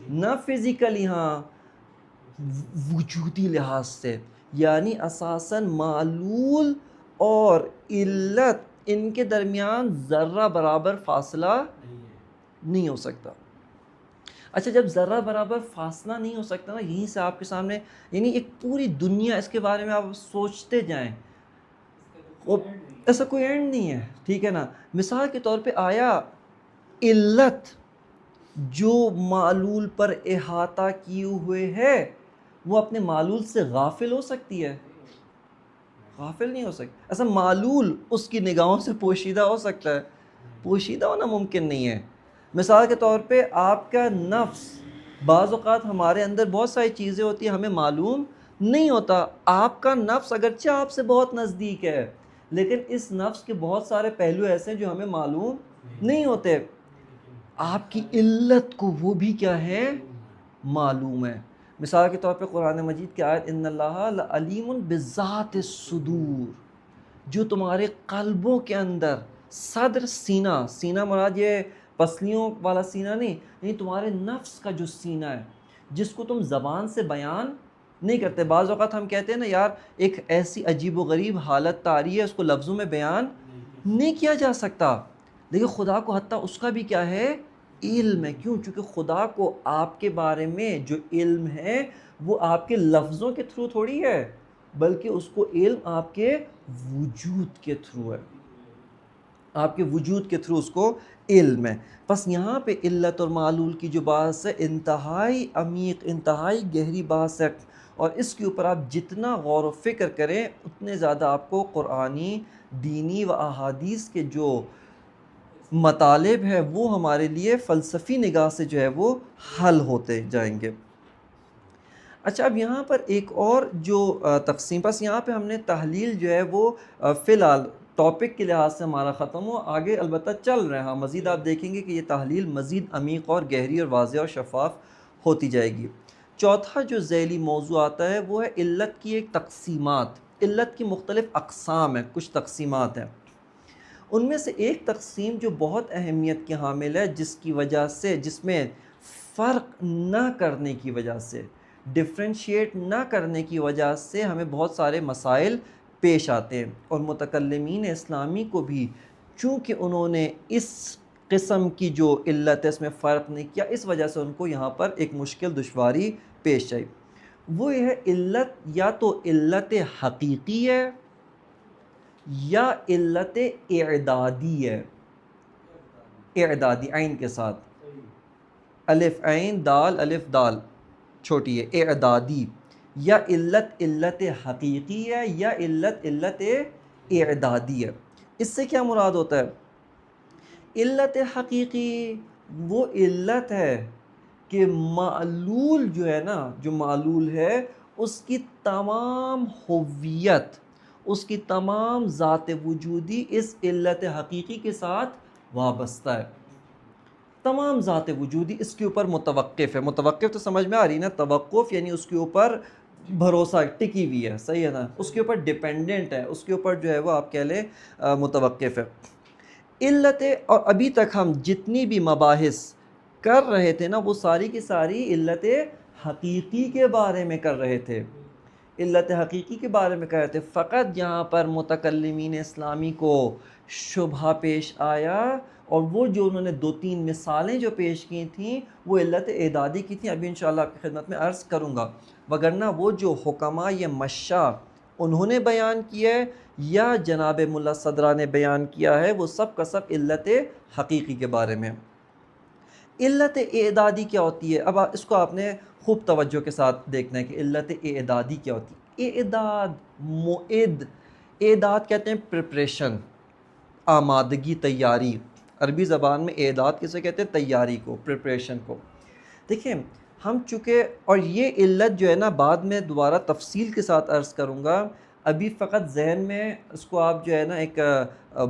نہ فزیکلی، ہاں وجودی لحاظ سے، یعنی اساساً معلول اور علت ان کے درمیان ذرہ برابر فاصلہ نہیں ہو سکتا۔ اچھا، جب ذرہ برابر فاصلہ نہیں ہو سکتا نا، یہیں سے آپ کے سامنے یعنی ایک پوری دنیا، اس کے بارے میں آپ سوچتے جائیں، ایسا کوئی اینڈ نہیں ہے، ٹھیک ہے نا؟ مثال کے طور پہ آیا علت جو معلول پر احاطہ کیے ہوئے ہے، وہ اپنے معلول سے غافل ہو سکتی ہے؟ غافل نہیں ہو سکتی۔ ایسا معلول اس کی نگاہوں سے پوشیدہ ہو سکتا ہے؟ پوشیدہ ہونا ممکن نہیں ہے۔ مثال کے طور پہ آپ کا نفس، بعض اوقات ہمارے اندر بہت ساری چیزیں ہوتی ہیں ہمیں معلوم نہیں ہوتا۔ آپ کا نفس اگرچہ آپ سے بہت نزدیک ہے، لیکن اس نفس کے بہت سارے پہلو ایسے ہیں جو ہمیں معلوم نہیں ہوتے۔ آپ کی علت کو وہ بھی کیا ہے؟ معلوم ہے۔ مثال کے طور پہ قرآن مجید کی آیت ان اللہ لعلیم بذات الصدور، جو تمہارے قلبوں کے اندر، صدر سینہ، سینہ مراد یہ پسلیوں والا سینہ نہیں، یعنی تمہارے نفس کا جو سینہ ہے جس کو تم زبان سے بیان نہیں کرتے۔ بعض اوقات ہم کہتے ہیں نا یار ایک ایسی عجیب و غریب حالت طاری ہے اس کو لفظوں میں بیان نہیں کیا جا سکتا، لیکن خدا کو حتیٰ اس کا بھی کیا ہے، علم ہے۔ کیوں؟ چونکہ خدا کو آپ کے بارے میں جو علم ہے وہ آپ کے لفظوں کے تھرو تھوڑی ہے، بلکہ اس کو علم آپ کے وجود کے تھرو ہے، آپ کے وجود کے تھرو اس کو علم ہے۔ بس یہاں پہ علت اور معلول کی جو بحث ہے انتہائی عمیق، انتہائی گہری بحث ہے، اور اس کے اوپر آپ جتنا غور و فکر کریں اتنے زیادہ آپ کو قرآنی، دینی و احادیث کے جو مطالب ہے وہ ہمارے لیے فلسفی نگاہ سے جو ہے وہ حل ہوتے جائیں گے۔ اچھا، اب یہاں پر ایک اور جو تقسیم، بس یہاں پہ ہم نے تحلیل جو ہے وہ فی الحال ٹاپک کے لحاظ سے ہمارا ختم ہو، آگے البتہ چل رہے ہیں، ہاں مزید آپ دیکھیں گے کہ یہ تحلیل مزید عمیق اور گہری اور واضح اور شفاف ہوتی جائے گی۔ چوتھا جو ذیلی موضوع آتا ہے وہ ہے علت کی ایک تقسیمات۔ علت کی مختلف اقسام ہیں، کچھ تقسیمات ہیں، ان میں سے ایک تقسیم جو بہت اہمیت کی حامل ہے، جس کی وجہ سے، جس میں فرق نہ کرنے کی وجہ سے، ڈفرینشیٹ نہ کرنے کی وجہ سے ہمیں بہت سارے مسائل پیش آتے ہیں، اور متکلمین اسلامی کو بھی چونکہ انہوں نے اس قسم کی جو علت ہے اس میں فرق نہیں کیا، اس وجہ سے ان کو یہاں پر ایک مشکل دشواری پیش آئی۔ وہ یہ ہے علت یا تو علت حقیقی ہے یا علت اعدادی ہے، اعدادی عین کے ساتھ، الف عین دال الف دال چھوٹی ہے، اعدادی، یا علت حقیقی ہے یا علت اعدادی ہے۔ اس سے کیا مراد ہوتا ہے؟ علت حقیقی وہ علت ہے کہ معلول جو ہے نا، جو معلول ہے اس کی تمام ہویت، اس کی تمام ذات وجودی اس علت حقیقی کے ساتھ وابستہ ہے، تمام ذات وجودی اس کے اوپر متوقف ہے۔ متوقف تو سمجھ میں آ رہی نا، توقف یعنی اس کے اوپر بھروسہ، ٹکی ہوئی ہے، صحیح ہے نا، اس کے اوپر ڈیپینڈنٹ ہے، اس کے اوپر جو ہے وہ آپ کہہ لیں متوقف ہے۔ علت، اور ابھی تک ہم جتنی بھی مباحث کر رہے تھے نا وہ ساری کی ساری علت حقیقی کے بارے میں کر رہے تھے، علت حقیقی کے بارے میں کر رہے تھے۔ فقط یہاں پر متکلمین اسلامی کو شبہہ پیش آیا، اور وہ جو انہوں نے دو تین مثالیں جو پیش کی تھیں وہ علت اعدادی کی تھیں، ابھی انشاءاللہ آپ کی خدمت میں عرض کروں گا، وگرنہ وہ جو حکماء یہ مشاء انہوں نے بیان کیا ہے یا جناب ملا صدرہ نے بیان کیا ہے وہ سب کا سب علت حقیقی کے بارے میں۔ علت اعدادی کیا ہوتی ہے؟ اب اس کو آپ نے خوب توجہ کے ساتھ دیکھنا ہے کہ علت اعدادی کیا ہوتی ہے۔ اعداد، معد، اعداد کہتے ہیں پریپریشن، آمادگی، تیاری۔ عربی زبان میں اعداد کسے کہتے ہیں؟ تیاری کو، پریپریشن کو۔ دیکھیں ہم چونکہ، اور یہ علت جو ہے نا بعد میں دوبارہ تفصیل کے ساتھ عرض کروں گا، ابھی فقط ذہن میں اس کو آپ جو ہے نا ایک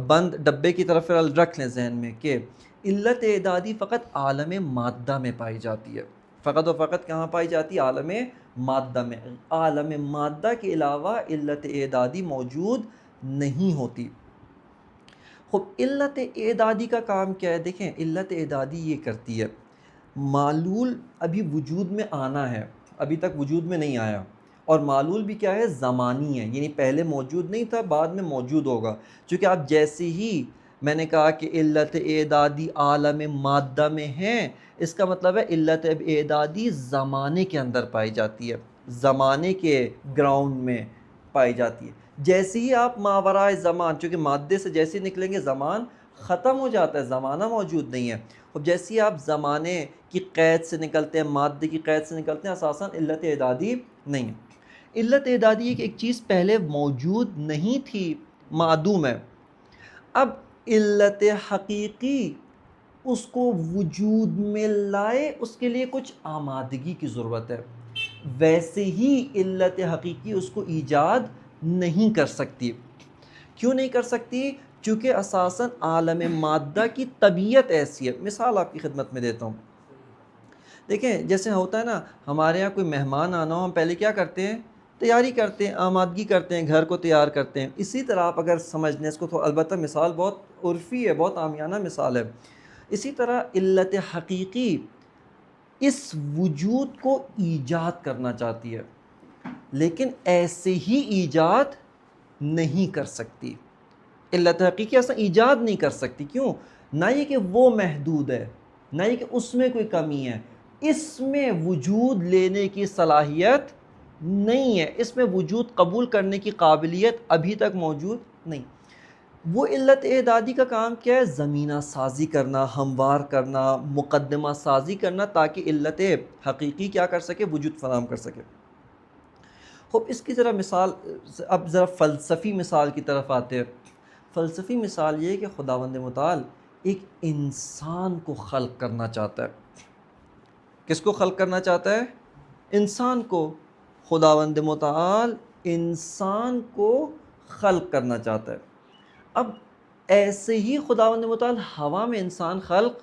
بند ڈبے کی طرف رکھ لیں ذہن میں کہ علت اعدادی فقط عالم مادہ میں پائی جاتی ہے، فقط و فقط کہاں پائی جاتی ہے؟ عالم مادہ میں۔ عالم مادہ کے علاوہ علت اعدادی موجود نہیں ہوتی۔ خب علت اعدادی کا کام کیا ہے؟ دیکھیں علت اعدادی یہ کرتی ہے، معلول ابھی وجود میں آنا ہے، ابھی تک وجود میں نہیں آیا، اور معلول بھی کیا ہے؟ زمانی ہے، یعنی پہلے موجود نہیں تھا، بعد میں موجود ہوگا۔ چونکہ آپ جیسے ہی میں نے کہا کہ علت اعدادی عالم مادہ میں ہیں، اس کا مطلب ہے علت اعدادی زمانے کے اندر پائی جاتی ہے، زمانے کے گراؤنڈ میں پائی جاتی ہے۔ جیسے ہی آپ ماورائے زمان، چونکہ مادے سے جیسے ہی نکلیں گے زمان ختم ہو جاتا ہے، زمانہ موجود نہیں ہے۔ اب جیسے ہی آپ زمانے کی قید سے نکلتے ہیں، مادے کی قید سے نکلتے ہیں، اساساً علت اعدادی نہیں ہے۔ علت اعدادی ایک چیز پہلے موجود نہیں تھی، معدوم ہے، اب علت حقیقی اس کو وجود میں لائے، اس کے لیے کچھ آمادگی کی ضرورت ہے، ویسے ہی علت حقیقی اس کو ایجاد نہیں کر سکتی۔ کیوں نہیں کر سکتی؟ چونکہ اساساً عالم مادہ کی طبیعت ایسی ہے۔ مثال آپ کی خدمت میں دیتا ہوں، دیکھیں جیسے ہوتا ہے نا، ہمارے یہاں کوئی مہمان آنا ہو، ہم پہلے کیا کرتے ہیں؟ تیاری کرتے ہیں، آمادگی کرتے ہیں، گھر کو تیار کرتے ہیں. اسی طرح آپ اگر سمجھنے اس کو تو، البتہ مثال بہت عرفی ہے، بہت عامیانہ مثال ہے. اسی طرح علت حقیقی اس وجود کو ایجاد کرنا چاہتی ہے، لیکن ایسے ہی ایجاد نہیں کر سکتی. علت حقیقی اصلا ایجاد نہیں کر سکتی. کیوں؟ نہ یہ کہ وہ محدود ہے، نہ یہ کہ اس میں کوئی کمی ہے، اس میں وجود لینے کی صلاحیت نہیں ہے، اس میں وجود قبول کرنے کی قابلیت ابھی تک موجود نہیں. وہ علت اعدادی کا کام کیا ہے؟ زمینہ سازی کرنا، ہموار کرنا، مقدمہ سازی کرنا، تاکہ علت حقیقی کیا کر سکے؟ وجود فراہم کر سکے. خب اس کی ذرا مثال، اب ذرا فلسفی مثال کی طرف آتے ہیں. فلسفی مثال یہ ہے کہ خداوند متعال ایک انسان کو خلق کرنا چاہتا ہے. کس کو خلق کرنا چاہتا ہے؟ انسان کو. خداوند متعال انسان کو خلق کرنا چاہتا ہے. اب ایسے ہی خداوند متعال ہوا میں انسان خلق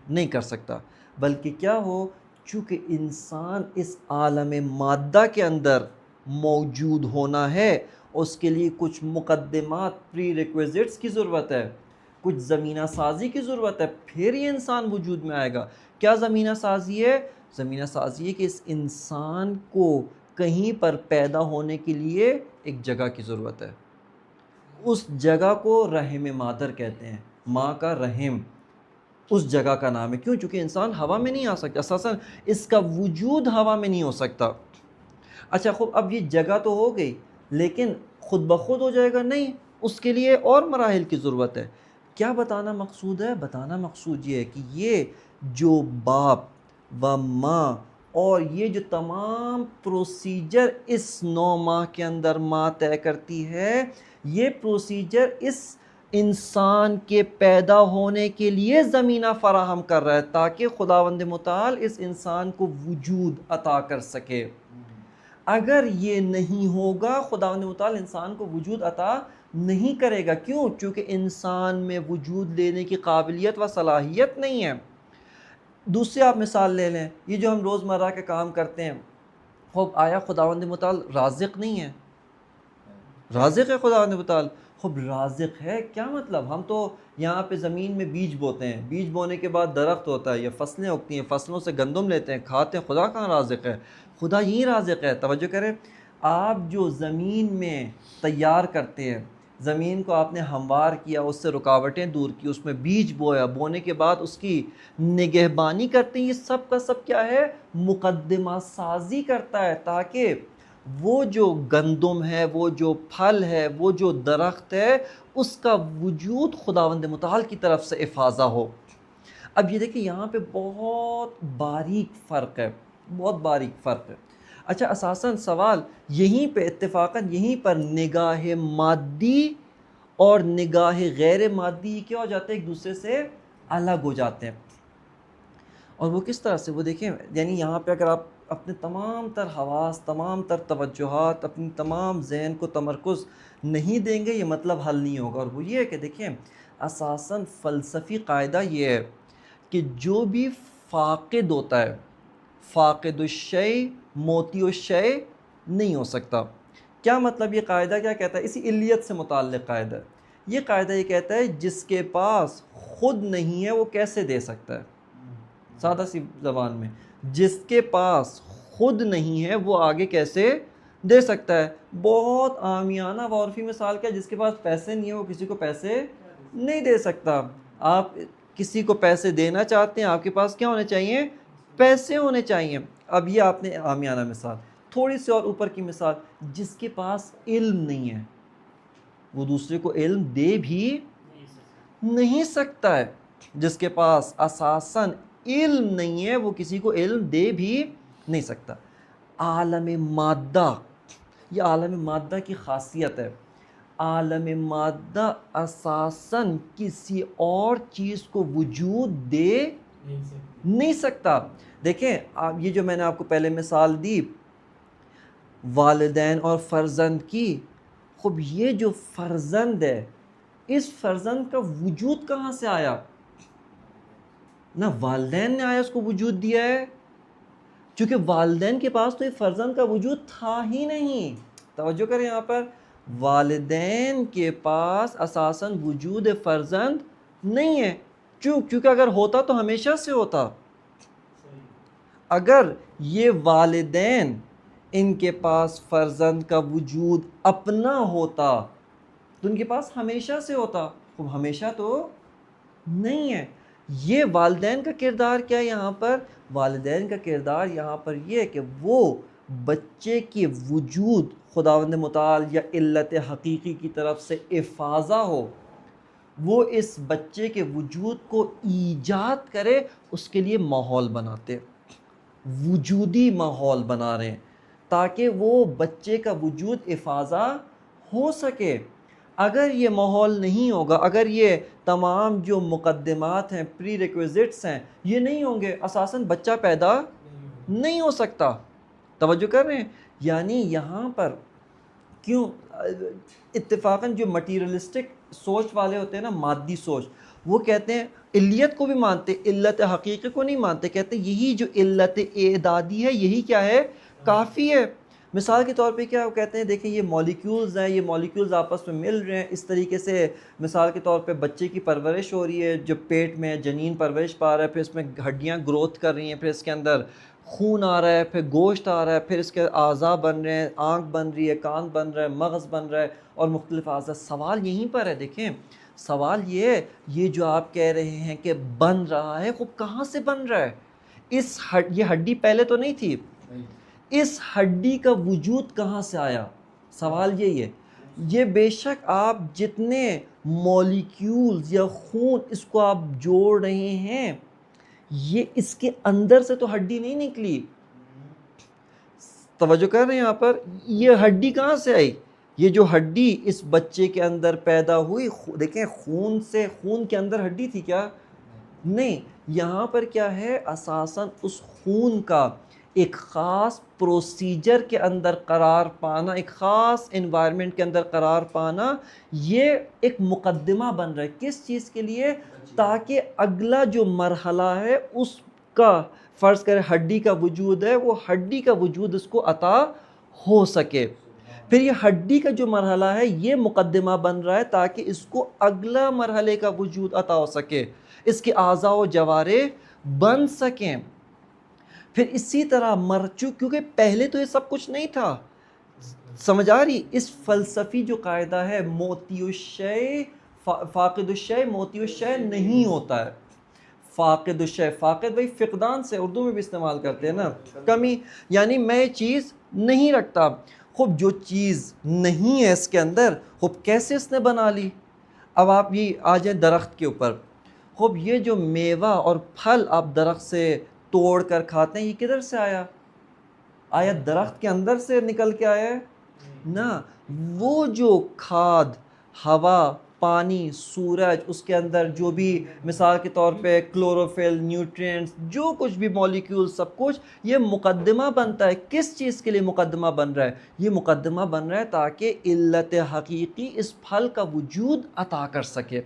نہیں کر سکتا، بلکہ کیا ہو، چونکہ انسان اس عالم مادہ کے اندر موجود ہونا ہے، اس کے لیے کچھ مقدمات، پری ریکویزٹس کی ضرورت ہے، کچھ زمینہ سازی کی ضرورت ہے، پھر یہ انسان وجود میں آئے گا. کیا زمینہ سازی ہے؟ زمینہ سازی ہے کہ اس انسان کو کہیں پر پیدا ہونے کے لیے ایک جگہ کی ضرورت ہے. اس جگہ کو رحم مادر کہتے ہیں، ماں کا رحم اس جگہ کا نام ہے. کیوں؟ چونکہ انسان ہوا میں نہیں آ سکتا، اساساً اس کا وجود ہوا میں نہیں ہو سکتا. اچھا خوب، اب یہ جگہ تو ہو گئی، لیکن خود بخود ہو جائے گا؟ نہیں، اس کے لیے اور مراحل کی ضرورت ہے. کیا بتانا مقصود ہے؟ بتانا مقصود یہ ہے کہ یہ جو باپ و ماں اور یہ جو تمام پروسیجر اس 9 ماہ کے اندر ماں طے کرتی ہے، یہ پروسیجر اس انسان کے پیدا ہونے کے لیے زمینہ فراہم کر رہا ہے، تاکہ خداوند متعال اس انسان کو وجود عطا کر سکے. اگر یہ نہیں ہوگا، خداوند متعال انسان کو وجود عطا نہیں کرے گا. کیوں؟ چونکہ انسان میں وجود لینے کی قابلیت و صلاحیت نہیں ہے. دوسری آپ مثال لے لیں، یہ جو ہم روزمرہ کے کام کرتے ہیں، خب آیا خداوند متعال رازق نہیں ہے؟ رازق ہے خداوند متعال. خب رازق ہے، کیا مطلب؟ ہم تو یہاں پہ زمین میں بیج بوتے ہیں، بیج بونے کے بعد درخت ہوتا ہے یا فصلیں اگتی ہیں، فصلوں سے گندم لیتے ہیں، کھاتے ہیں. خدا کہاں رازق ہے؟ خدا ہی رازق ہے. توجہ کریں، آپ جو زمین میں تیار کرتے ہیں، زمین کو آپ نے ہموار کیا، اس سے رکاوٹیں دور کی، اس میں بیج بویا، بونے کے بعد اس کی نگہبانی کرتے ہیں، یہ سب کا سب کیا ہے؟ مقدمہ سازی کرتا ہے، تاکہ وہ جو گندم ہے، وہ جو پھل ہے، وہ جو درخت ہے، اس کا وجود خداوند متعال کی طرف سے افاضہ ہو. اب یہ دیکھیں یہاں پہ بہت باریک فرق ہے، بہت باریک فرق ہے. اچھا اساساً سوال یہیں پہ اتفاقاً یہیں پر نگاہ مادی اور نگاہ غیر مادی کیا ہو جاتے ہیں؟ ایک دوسرے سے الگ ہو جاتے ہیں. اور وہ کس طرح سے؟ وہ دیکھیں، یعنی یہاں پہ اگر آپ اپنے تمام تر حواس، تمام تر توجہات، اپنی تمام ذہن کو تمرکز نہیں دیں گے، یہ مطلب حل نہیں ہوگا. اور وہ یہ ہے کہ دیکھیں اساساً فلسفی قاعدہ یہ ہے کہ جو بھی فاقد ہوتا ہے، فاقد الشیء موتی الشیء نہیں ہو سکتا. کیا مطلب؟ یہ قاعدہ کیا کہتا ہے؟ اسی علیت سے متعلق قاعدہ ہے. یہ قاعدہ یہ کہتا ہے جس کے پاس خود نہیں ہے وہ کیسے دے سکتا ہے؟ سادہ سی زبان میں، جس کے پاس خود نہیں ہے وہ آگے کیسے دے سکتا ہے؟ بہت عامیانہ و عرفی مثال کیا؟ جس کے پاس پیسے نہیں ہے وہ کسی کو پیسے نہیں دے سکتا. آپ کسی کو پیسے دینا چاہتے ہیں، آپ کے پاس کیا ہونے چاہیے؟ پیسے ہونے چاہیے. اب یہ آپ نے عامیانہ مثال. تھوڑی سی اور اوپر کی مثال، جس کے پاس علم نہیں ہے وہ دوسرے کو علم دے بھی نہیں سکتا ہے. جس کے پاس اساساً علم نہیں ہے وہ کسی کو علم دے بھی نہیں سکتا. عالم مادہ، یہ عالم مادہ کی خاصیت ہے. عالم مادہ اساساً کسی اور چیز کو وجود دے نہیں سکتا. دیکھیں یہ جو میں نے آپ کو پہلے مثال دی والدین اور فرزند کی، خب یہ جو فرزند ہے، اس فرزند کا وجود کہاں سے آیا؟ نہ والدین نے آیا اس کو وجود دیا ہے، چونکہ والدین کے پاس تو یہ فرزند کا وجود تھا ہی نہیں. توجہ کریں یہاں پر, والدین کے پاس اساساً وجود فرزند نہیں ہے. کیونکہ اگر ہوتا تو ہمیشہ سے ہوتا. اگر یہ والدین ان کے پاس فرزند کا وجود اپنا ہوتا تو ان کے پاس ہمیشہ سے ہوتا. خب ہمیشہ تو نہیں ہے. یہ والدین کا کردار کیا ہے یہاں پر؟ والدین کا کردار یہاں پر یہ ہے کہ وہ بچے کے وجود خداوند متعال یا علت حقیقی کی طرف سے افاضہ ہو, وہ اس بچے کے وجود کو ایجاد کرے, اس کے لیے ماحول بناتے, وجودی ماحول بنا رہے ہیں تاکہ وہ بچے کا وجود افاضہ ہو سکے. اگر یہ ماحول نہیں ہوگا, اگر یہ تمام جو مقدمات ہیں, پری ریکویزٹس ہیں, یہ نہیں ہوں گے, اساساً بچہ پیدا نہیں ہو سکتا. توجہ کر رہے ہیں؟ یعنی یہاں پر کیوں اتفاقاً جو مٹیریلسٹک سوچ والے ہوتے ہیں نا, مادی سوچ, وہ کہتے ہیں علیت کو بھی مانتے, علت حقیقی کو نہیں مانتے. کہتے ہیں یہی جو علت اعدادی ہے یہی کیا ہے, کافی ہے. مثال کے طور پہ کیا وہ کہتے ہیں, دیکھیں یہ مولیکیولز ہیں, یہ مولیکیولز آپس میں مل رہے ہیں, اس طریقے سے مثال کے طور پہ بچے کی پرورش ہو رہی ہے, جو پیٹ میں جنین پرورش پا رہا ہے, پھر اس میں ہڈیاں گروتھ کر رہی ہیں, پھر اس کے اندر خون آ رہا ہے, پھر گوشت آ رہا ہے, پھر اس کے اعضاء بن رہے ہیں, آنکھ بن رہی ہے, کان بن رہا ہے, مغز بن رہا ہے اور مختلف اعضاء. سوال یہیں پر ہے. دیکھیں سوال یہ ہے, یہ جو آپ کہہ رہے ہیں کہ بن رہا ہے, خوب کہاں سے بن رہا ہے؟ یہ ہڈی پہلے تو نہیں تھی, اس ہڈی کا وجود کہاں سے آیا؟ سوال یہی ہے. یہ بے شک آپ جتنے مولیکیولز یا خون اس کو آپ جوڑ رہے ہیں, یہ اس کے اندر سے تو ہڈی نہیں نکلی. توجہ کر رہے ہیں یہاں پر, یہ ہڈی کہاں سے آئی؟ یہ جو ہڈی اس بچے کے اندر پیدا ہوئی, دیکھیں خون سے, خون کے اندر ہڈی تھی کیا؟ نہیں. یہاں پر کیا ہے, اساساً اس خون کا ایک خاص پروسیجر کے اندر قرار پانا, ایک خاص انوائرمنٹ کے اندر قرار پانا, یہ ایک مقدمہ بن رہا ہے. کس چیز کے لیے؟ تاکہ اگلا جو مرحلہ ہے اس کا, فرض کرے ہڈی کا وجود ہے, وہ ہڈی کا وجود اس کو عطا ہو سکے. پھر یہ ہڈی کا جو مرحلہ ہے یہ مقدمہ بن رہا ہے تاکہ اس کو اگلا مرحلے کا وجود عطا ہو سکے, اس کے اعضاء و جوارح بن سکیں. پھر اسی طرح کیونکہ پہلے تو یہ سب کچھ نہیں تھا. سمجھ آ رہی؟ اس فلسفی جو قاعدہ ہے, موتی الشے فاقد الشے موتی الشے نہیں ہوتا ہے. فاقد الشے, فاقد بھائی فقدان سے اردو میں بھی استعمال کرتے ہیں نا, کمی, یعنی میں چیز نہیں رکھتا. خوب جو چیز نہیں ہے اس کے اندر, خوب کیسے اس نے بنا لی. اب آپ یہ آ جائیں درخت کے اوپر, خوب یہ جو میوہ اور پھل آپ درخت سے توڑ کر کھاتے ہیں, یہ کدھر سے آیا؟ آیا درخت کے اندر سے نکل کے آیا ہے؟ نہ, وہ جو کھاد, ہوا, پانی, سورج, اس کے اندر جو بھی مثال کے طور پہ کلوروفل, نیوٹرینٹس, جو کچھ بھی مولیکیول, سب کچھ یہ مقدمہ بنتا ہے. کس چیز کے لیے مقدمہ بن رہا ہے؟ یہ مقدمہ بن رہا ہے تاکہ علت حقیقی اس پھل کا وجود عطا کر سکے.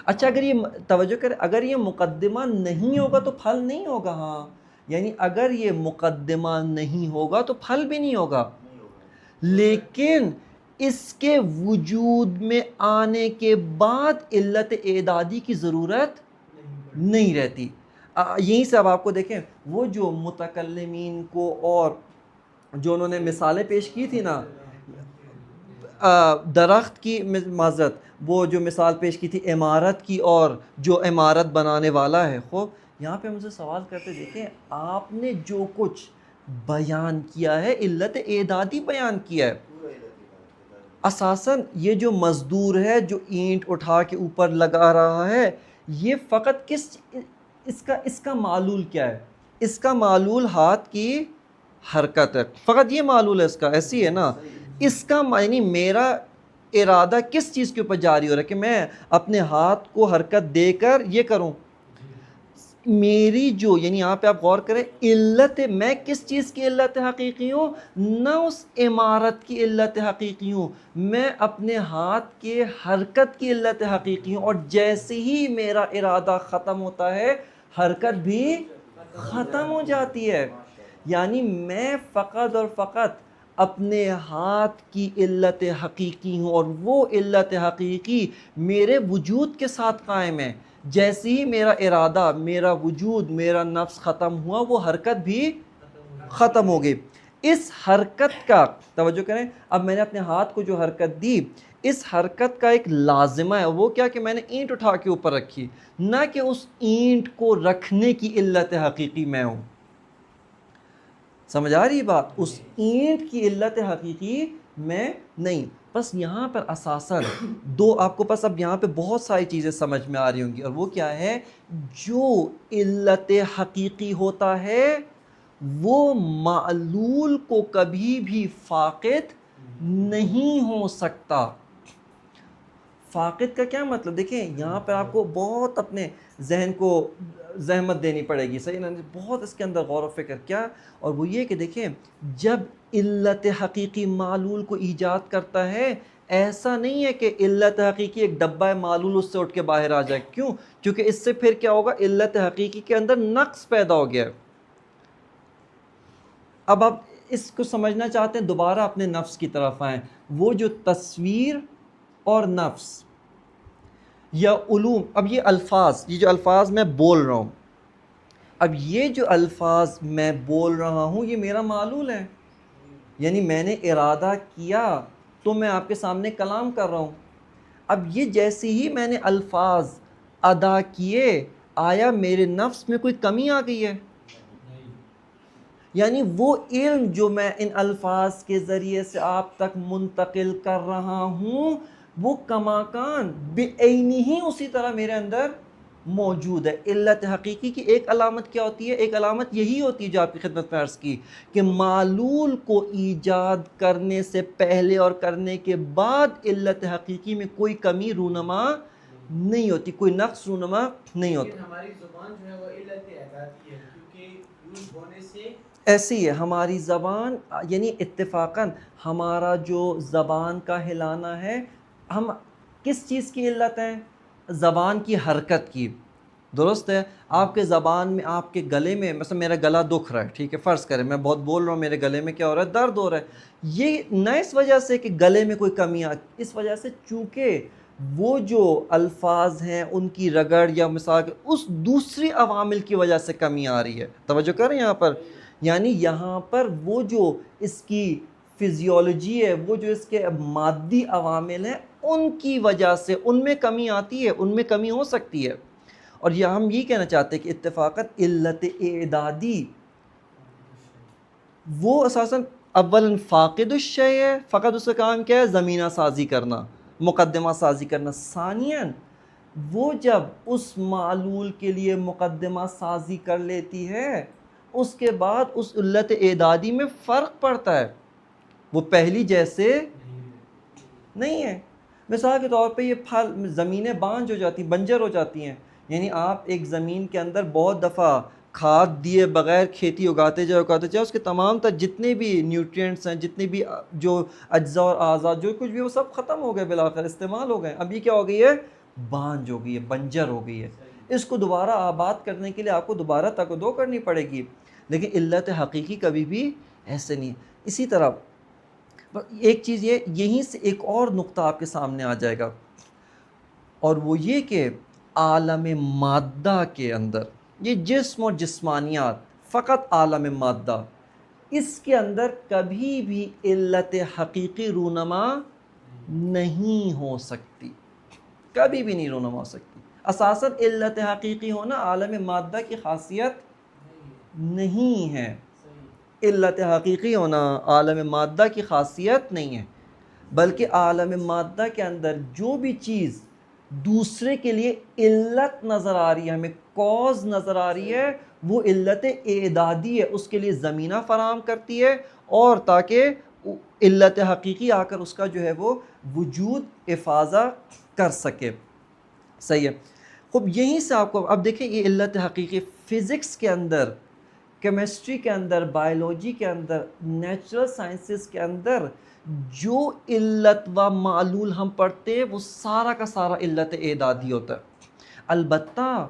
اچھا, اگر یہ توجہ کریں, اگر یہ مقدمہ نہیں ہوگا تو پھل نہیں ہوگا. ہاں, یعنی اگر یہ مقدمہ نہیں ہوگا تو پھل بھی نہیں ہوگا. لیکن اس کے وجود میں آنے کے بعد علت اعدادی کی ضرورت نہیں رہتی. یہیں سے اب آپ کو دیکھیں, وہ جو متکلمین کو اور جو انہوں نے مثالیں پیش کی تھی نا, درخت کی معذرت, وہ جو مثال پیش کی تھی عمارت کی, اور جو عمارت بنانے والا ہے, خوب یہاں پہ مجھے سوال کرتے, دیکھیں آپ نے جو کچھ بیان کیا ہے علت اعدادی بیان کیا ہے. اساساً یہ جو مزدور ہے جو اینٹ اٹھا کے اوپر لگا رہا ہے, یہ فقط اس کا معلول کیا ہے؟ اس کا معلول ہاتھ کی حرکت ہے, فقط یہ معلول ہے اس کا. ایسی ہے نا, اس کا معنی میرا ارادہ کس چیز کے اوپر جاری ہو رہا ہے کہ میں اپنے ہاتھ کو حرکت دے کر یہ کروں. میری جو, یعنی یہاں پہ آپ غور کریں, علت, میں کس چیز کی علت حقیقی ہوں؟ نہ اس عمارت کی علت حقیقی ہوں, میں اپنے ہاتھ کے حرکت کی علت حقیقی ہوں. اور جیسے ہی میرا ارادہ ختم ہوتا ہے, حرکت بھی ختم ہو جاتی ہے. یعنی میں فقط اور فقط اپنے ہاتھ کی علت حقیقی ہوں، اور وہ علت حقیقی میرے وجود کے ساتھ قائم ہے۔ جیسے ہی میرا ارادہ، میرا وجود، میرا نفس ختم ہوا، وہ حرکت بھی ختم ہو گئی۔ اس حرکت کا توجہ کریں، اب میں نے اپنے ہاتھ کو جو حرکت دی، اس حرکت کا ایک لازمہ ہے، وہ کیا کہ میں نے اینٹ اٹھا کے اوپر رکھی، نہ کہ اس اینٹ کو رکھنے کی علت حقیقی میں ہوں۔ سمجھ آ رہی بات؟ اس اینٹ کی علت حقیقی میں نہیں۔ بس یہاں پر اساساً دو آپ کو پس اب یہاں پہ بہت ساری چیزیں سمجھ میں آ رہی ہوں گی، اور وہ کیا ہے؟ جو علت حقیقی ہوتا ہے وہ معلول کو کبھی بھی فاقد نہیں ہو سکتا۔ فاقد کا کیا مطلب؟ دیکھیں یہاں پر آپ کو بہت اپنے ذہن کو زحمت دینی پڑے گی، صحیح نا؟ بہت اس کے اندر غور و فکر کیا، اور وہ یہ کہ دیکھیں جب علت حقیقی معلول کو ایجاد کرتا ہے، ایسا نہیں ہے کہ علت حقیقی ایک ڈبہ ہے، معلول اس سے اٹھ کے باہر آ جائے۔ کیوں؟ کیونکہ اس سے پھر کیا ہوگا؟ علت حقیقی کے اندر نقص پیدا ہو گیا ہے۔ اب آپ اس کو سمجھنا چاہتے ہیں، دوبارہ اپنے نفس کی طرف آئیں۔ وہ جو تصویر اور نفس یا علوم، اب یہ الفاظ، یہ جو الفاظ میں بول رہا ہوں، اب یہ جو الفاظ میں بول رہا ہوں یہ میرا معلول ہے، یعنی میں نے ارادہ کیا تو میں آپ کے سامنے کلام کر رہا ہوں۔ اب یہ جیسے ہی میں نے الفاظ ادا کیے، آیا میرے نفس میں کوئی کمی آ گئی ہے؟ یعنی وہ علم جو میں ان الفاظ کے ذریعے سے آپ تک منتقل کر رہا ہوں، وہ کماکان بعینی ہی اسی طرح میرے اندر موجود ہے۔ علت حقیقی کی ایک علامت کیا ہوتی ہے؟ ایک علامت یہی ہوتی ہے جو آپ کی خدمت میں عرض کی، کہ معلول کو ایجاد کرنے سے پہلے اور کرنے کے بعد علت حقیقی میں کوئی کمی رونما نہیں ہوتی، کوئی نقص رونما نہیں ہوتا۔ لیکن ہماری زبان جو ہے وہ علت اعدادی ہے، کیونکہ یوز ہونے سے ایسی ہے ہماری زبان، یعنی اتفاقاً ہمارا جو زبان کا ہلانا ہے، ہم کس چیز کی علت ہیں؟ زبان کی حرکت کی، درست ہے؟ آپ کے زبان میں، آپ کے گلے میں، مثلا میرا گلا دکھ رہا ہے، ٹھیک ہے، فرض کریں میں بہت بول رہا ہوں، میرے گلے میں کیا ہو رہا ہے؟ درد ہو رہا ہے۔ یہ نہ اس وجہ سے کہ گلے میں کوئی کمی اس وجہ سے چونکہ وہ جو الفاظ ہیں ان کی رگڑ یا مثال کے اس دوسری عوامل کی وجہ سے کمی آ رہی ہے۔ توجہ کریں یہاں پر، یعنی یہاں پر وہ جو اس کی فزیولوجی ہے، وہ جو اس کے مادی عوامل ہیں، ان کی وجہ سے ان میں کمی آتی ہے، ان میں کمی ہو سکتی ہے۔ اور یہ ہم یہ کہنا چاہتے ہیں کہ اتفاقاً علت اعدادی وہ اساساً اولاً فاقد الشیء ہے، فقط اس کا کام کیا ہے؟ زمینہ سازی کرنا، مقدمہ سازی کرنا۔ ثانیاً وہ جب اس معلول کے لیے مقدمہ سازی کر لیتی ہے، اس کے بعد اس علت اعدادی میں فرق پڑتا ہے، وہ پہلی جیسے نہیں ہے۔ مثال کے طور پہ یہ پھل، زمینیں بانجھ ہو جاتی ہیں، بنجر ہو جاتی ہیں، یعنی آپ ایک زمین کے اندر بہت دفعہ کھاد دیے بغیر کھیتی اگاتے جائے، اس کے تمام تر جتنے بھی نیوٹرینٹس ہیں، جتنے بھی جو اجزاء اور اعضاء جو کچھ بھی، وہ سب ختم ہو گئے، بالآخر استعمال ہو گئے۔ اب یہ کیا ہو گئی ہے؟ بانجھ ہو گئی ہے، بنجر ہو گئی ہے۔ اس کو دوبارہ آباد کرنے کے لیے آپ کو دوبارہ تقدو کرنی پڑے گی، لیکن علت حقیقی کبھی بھی ایسے نہیں۔ اسی طرح ایک چیز یہیں سے ایک اور نقطہ آپ کے سامنے آ جائے گا، اور وہ یہ کہ عالم مادہ کے اندر، یہ جسم اور جسمانیات، فقط عالم مادہ، اس کے اندر کبھی بھی علت حقیقی رونما نہیں ہو سکتی، کبھی بھی نہیں رونما ہو سکتی۔ اساساً علت حقیقی ہونا عالم مادہ کی خاصیت نہیں ہے، علت حقیقی ہونا عالم مادہ کی خاصیت نہیں ہے، بلکہ عالم مادہ کے اندر جو بھی چیز دوسرے کے لیے علت نظر آ رہی ہے، ہمیں کوز نظر آ رہی ہے، وہ علت اعدادی ہے، اس کے لیے زمینہ فراہم کرتی ہے، اور تاکہ علت حقیقی آ کر اس کا جو ہے وہ وجود افاضہ کر سکے۔ صحیح ہے؟ خوب یہیں سے آپ کو اب دیکھیں یہ علت حقیقی فزکس کے اندر، کیمسٹری کے اندر، بائیولوجی کے اندر، نیچرل سائنسز کے اندر جو علت و معلول ہم پڑھتے ہیں وہ سارا کا سارا علت اعدادی ہوتا ہے۔ البتہ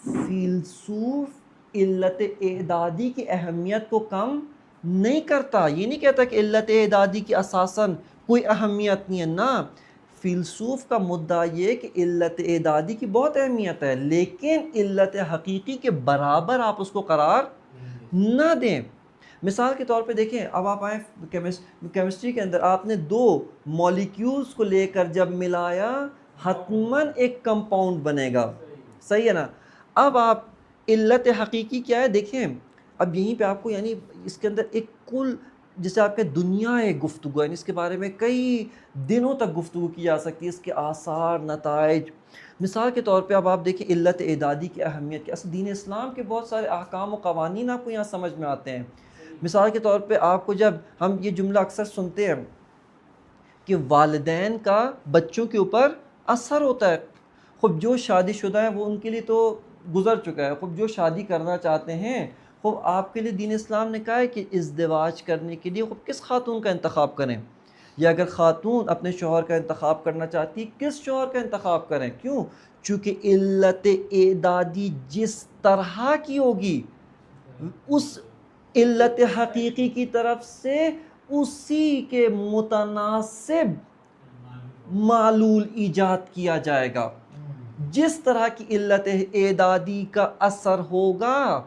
فیلسوف علت اعدادی کی اہمیت کو کم نہیں کرتا. یہ نہیں کہتا کہ علت اعدادی کی اساساً کوئی اہمیت نہیں ہے. نہ، فیلسوف کا مدعا یہ کہ علت اعدادی کی بہت اہمیت ہے، لیکن علت حقیقی کے برابر آپ اس کو قرار نہ دیں. مثال کے طور پہ دیکھیں، اب آپ آئیں کیمسٹری کے اندر، آپ نے دو مولیکیولز کو لے کر جب ملایا حتماً ایک کمپاؤنڈ بنے گا. صحیح ہے نا؟ اب آپ علت حقیقی کیا ہے دیکھیں. اب یہیں پہ آپ کو یعنی اس کے اندر ایک کل جسے آپ کے دنیا گفتگو ہے، اس کے بارے میں کئی دنوں تک گفتگو کی جا سکتی ہے، اس کے آثار، نتائج. مثال کے طور پہ اب آپ دیکھیں علت اعدادی کی اہمیت کی. اصل دین اسلام کے بہت سارے احکام و قوانین آپ کو یہاں سمجھ میں آتے ہیں. مثال کے طور پہ آپ کو جب ہم یہ جملہ اکثر سنتے ہیں کہ والدین کا بچوں کے اوپر اثر ہوتا ہے. خب جو شادی شدہ ہیں وہ ان کے لیے تو گزر چکا ہے. خب جو شادی کرنا چاہتے ہیں، خب آپ کے لیے دین اسلام نے کہا ہے کہ ازدواج کرنے کے لیے خب کس خاتون کا انتخاب کریں، یا اگر خاتون اپنے شوہر کا انتخاب کرنا چاہتی کس شوہر کا انتخاب کریں. کیوں؟ چونکہ علت اعدادی جس طرح کی ہوگی اس علت حقیقی کی طرف سے اسی کے متناسب معلول ایجاد کیا جائے گا. جس طرح کی علت اعدادی کا اثر ہوگا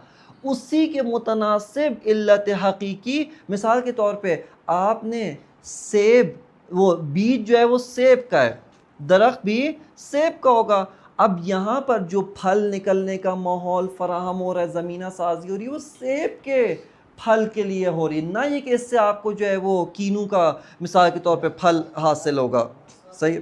اسی کے متناسب علت حقیقی. مثال کے طور پہ آپ نے سیب، وہ بیج جو ہے وہ سیب کا ہے، درخت بھی سیب کا ہوگا. اب یہاں پر جو پھل نکلنے کا ماحول فراہم ہو رہا ہے، زمینہ سازی ہو رہی ہے، وہ سیب کے پھل کے لیے ہو رہی، نہ یہ کہ اس سے آپ کو جو ہے وہ کینو کا مثال کے طور پہ پھل حاصل ہوگا. صحیح.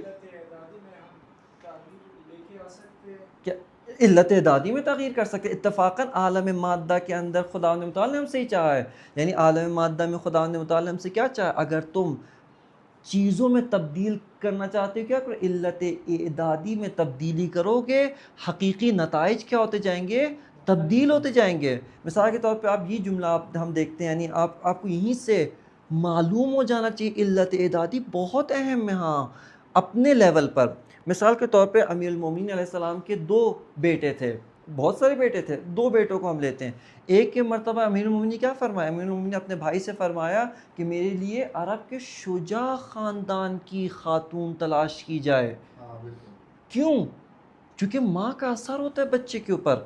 کیا علت اعدادی میں تغیر کر سکتے؟ اتفاقاً عالم مادہ کے اندر خداوند متعال نے ہم سے ہی چاہا ہے. یعنی عالم مادہ میں خداوند متعال نے ہم سے کیا چاہا؟ اگر تم چیزوں میں تبدیل کرنا چاہتے ہو، کیا کرو؟ علت اعدادی میں تبدیلی کرو گے، حقیقی نتائج کیا ہوتے جائیں گے؟ تبدیل ہوتے جائیں گے. مثال کے طور پہ آپ یہ جملہ ہم دیکھتے ہیں، یعنی آپ کو یہیں سے معلوم ہو جانا چاہیے علت اعدادی بہت اہم ہے ہاں اپنے لیول پر. مثال کے طور پہ امیر المومنین علیہ السلام کے دو بیٹے تھے، بہت سارے بیٹے تھے، دو بیٹوں کو ہم لیتے ہیں. ایک کے مرتبہ امیر المومنین نے کیا فرمایا؟ امیر المومنین نے اپنے بھائی سے فرمایا کہ میرے لیے عرب کے شجاع خاندان کی خاتون تلاش کی جائے. کیوں؟ چونکہ ماں کا اثر ہوتا ہے بچے کے اوپر.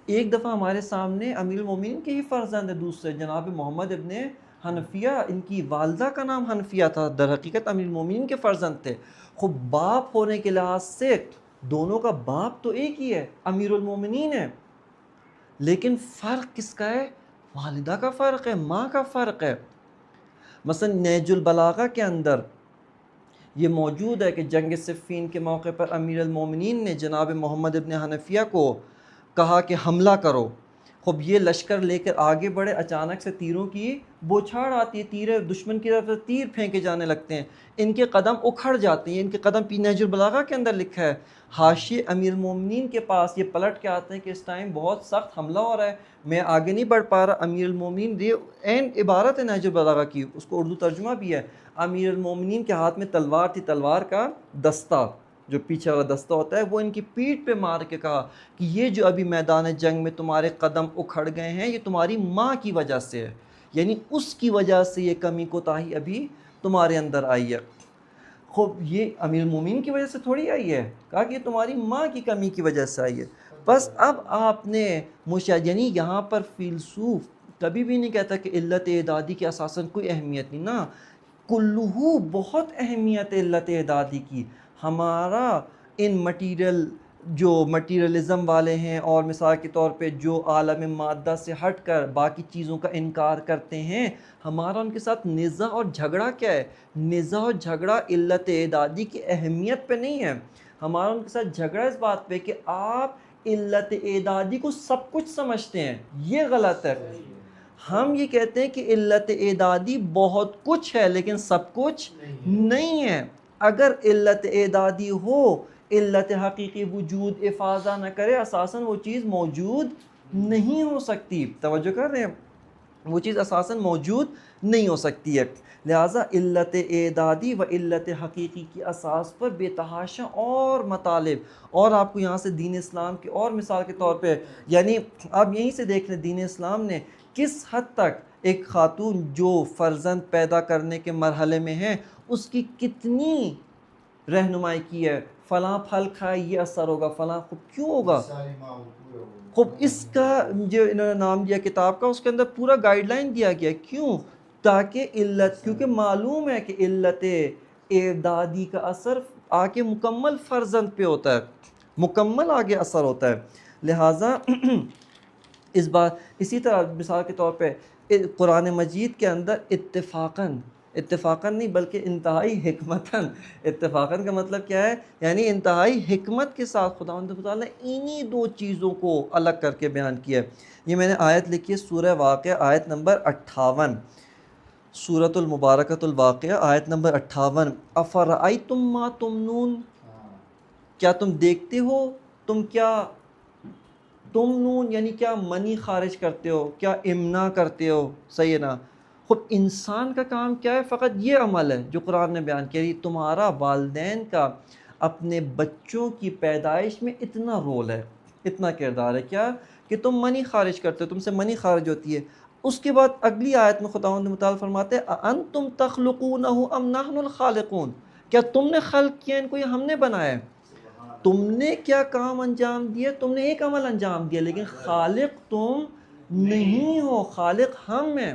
ایک دفعہ ہمارے سامنے امیر المومنین کے ہی فرزند ہے دوسرے، جناب محمد ابن حنفیہ، ان کی والدہ کا نام حنفیہ تھا، در حقیقت امیر المومنین کے فرزند تھے. خب باپ ہونے کے لحاظ سے دونوں کا باپ تو ایک ہی ہے، امیر المومنین ہے، لیکن فرق کس کا ہے؟ والدہ کا فرق ہے، ماں کا فرق ہے. مثلا نہج البلاغہ کے اندر یہ موجود ہے کہ جنگ صفین کے موقع پر امیر المومنین نے جناب محمد ابن حنفیہ کو کہا کہ حملہ کرو. خب یہ لشکر لے کر آگے بڑھے، اچانک سے تیروں کی بوچھاڑ آتی ہے، تیر دشمن کی طرف سے تیر پھینکے جانے لگتے ہیں، ان کے قدم اکھڑ جاتے ہیں. ان کے قدم پی نہج البلاغہ کے اندر لکھا ہے. حاشیے امیر المومنین کے پاس یہ پلٹ کے آتے ہیں کہ اس ٹائم بہت سخت حملہ ہو رہا ہے، میں آگے نہیں بڑھ پا رہا. امیر المومنین یہ این عبارت ہے نہج البلاغہ کی، اس کو اردو ترجمہ بھی ہے. امیر المومنین کے ہاتھ میں تلوار تھی، تلوار کا دستہ جو پیچھے والا دستہ ہوتا ہے، وہ ان کی پیٹھ پہ مار کے کہا کہ یہ جو ابھی میدان جنگ میں تمہارے قدم اکھڑ گئے ہیں یہ تمہاری ماں کی وجہ سے ہے، یعنی اس کی وجہ سے یہ کمی کوتاہی ابھی تمہارے اندر آئی ہے. خوب یہ امیر المومنین کی وجہ سے تھوڑی آئی ہے، کہا کہ یہ تمہاری ماں کی کمی کی وجہ سے آئی ہے. بس اب آپ نے یعنی یہاں پر فیلسوف کبھی بھی نہیں کہتا کہ علت اعدادی کے اساساً کوئی اہمیت نہیں، نہ کلہو بہت اہمیت ہے علت اعدادی کی. ہمارا ان مٹیریلزم والے ہیں اور مثال کے طور پہ جو عالم مادہ سے ہٹ کر باقی چیزوں کا انکار کرتے ہیں، ہمارا ان کے ساتھ نزاع اور جھگڑا کیا ہے؟ نزاع اور جھگڑا علت اعدادی کی اہمیت پہ نہیں ہے، ہمارا ان کے ساتھ جھگڑا اس بات پہ کہ آپ علت اعدادی کو سب کچھ سمجھتے ہیں. یہ غلط ہے. ہم یہ کہتے ہیں کہ علت اعدادی بہت کچھ ہے لیکن سب کچھ نہیں ہے. اگر علت اعدادی ہو، علت حقیقی وجود افاضہ نہ کرے، اساساً وہ چیز موجود نہیں ہو سکتی. توجہ کر رہے ہیں؟ وہ چیز اساساً موجود نہیں ہو سکتی ہے۔ لہٰذا علت اعدادی و علت حقیقی کی اساس پر بے تحاشا اور مطالب، اور آپ کو یہاں سے دین اسلام کی اور مثال کے طور پہ، یعنی آپ یہیں سے دیکھ لیں دین اسلام نے کس حد تک ایک خاتون جو فرزند پیدا کرنے کے مرحلے میں ہے اس کی کتنی رہنمائی کی ہے، فلاں پھل کھائے یہ اثر ہوگا، فلاں خوب کیوں ہوگا، خوب اس کا جو انہوں نے نام دیا کتاب کا، اس کے اندر پورا گائیڈ لائن دیا گیا، کیوں؟ تاکہ علت، کیونکہ معلوم ہے کہ علت اعدادی کا اثر آگے مکمل فرزند پہ ہوتا ہے، مکمل آگے اثر ہوتا ہے، لہٰذا اس بات، اسی طرح مثال کے طور پہ قرآن مجید کے اندر اتفاقاً نہیں بلکہ انتہائی حکمتاً، اتفاقاً کا مطلب کیا ہے، یعنی انتہائی حکمت کے ساتھ خداوند تعالیٰ نے انہی دو چیزوں کو الگ کر کے بیان کیا ہے۔ یہ میں نے آیت لکھی ہے سورہ واقعہ آیت نمبر 58، سورۃ المبارکۃ الواقعہ آیت نمبر 58، افرأیتم ما تمنون، کیا تم دیکھتے ہو، تم کیا تمنون یعنی کیا منی خارج کرتے ہو، کیا امنا کرتے ہو، صحیح ہے نا؟ خود انسان کا کام کیا ہے، فقط یہ عمل ہے جو قرآن نے بیان کیا، یہ تمہارا والدین کا اپنے بچوں کی پیدائش میں اتنا رول ہے، اتنا کردار ہے، کیا کہ تم منی خارج کرتے ہو، تم سے منی خارج ہوتی ہے۔ اس کے بعد اگلی آیت میں خداوند متعال فرماتے ہیں اَأَنْتُمْ تَخْلُقُونَهُ أَمْ نَحْنُ الْخَالِقُونَ، کیا تم نے خلق کیا ان کو یا ہم نے بنایا ہے؟ تم نے کیا کام انجام دیا، تم نے ایک عمل انجام دیا، لیکن خالق تم نہیں ہو، خالق ہم ہیں۔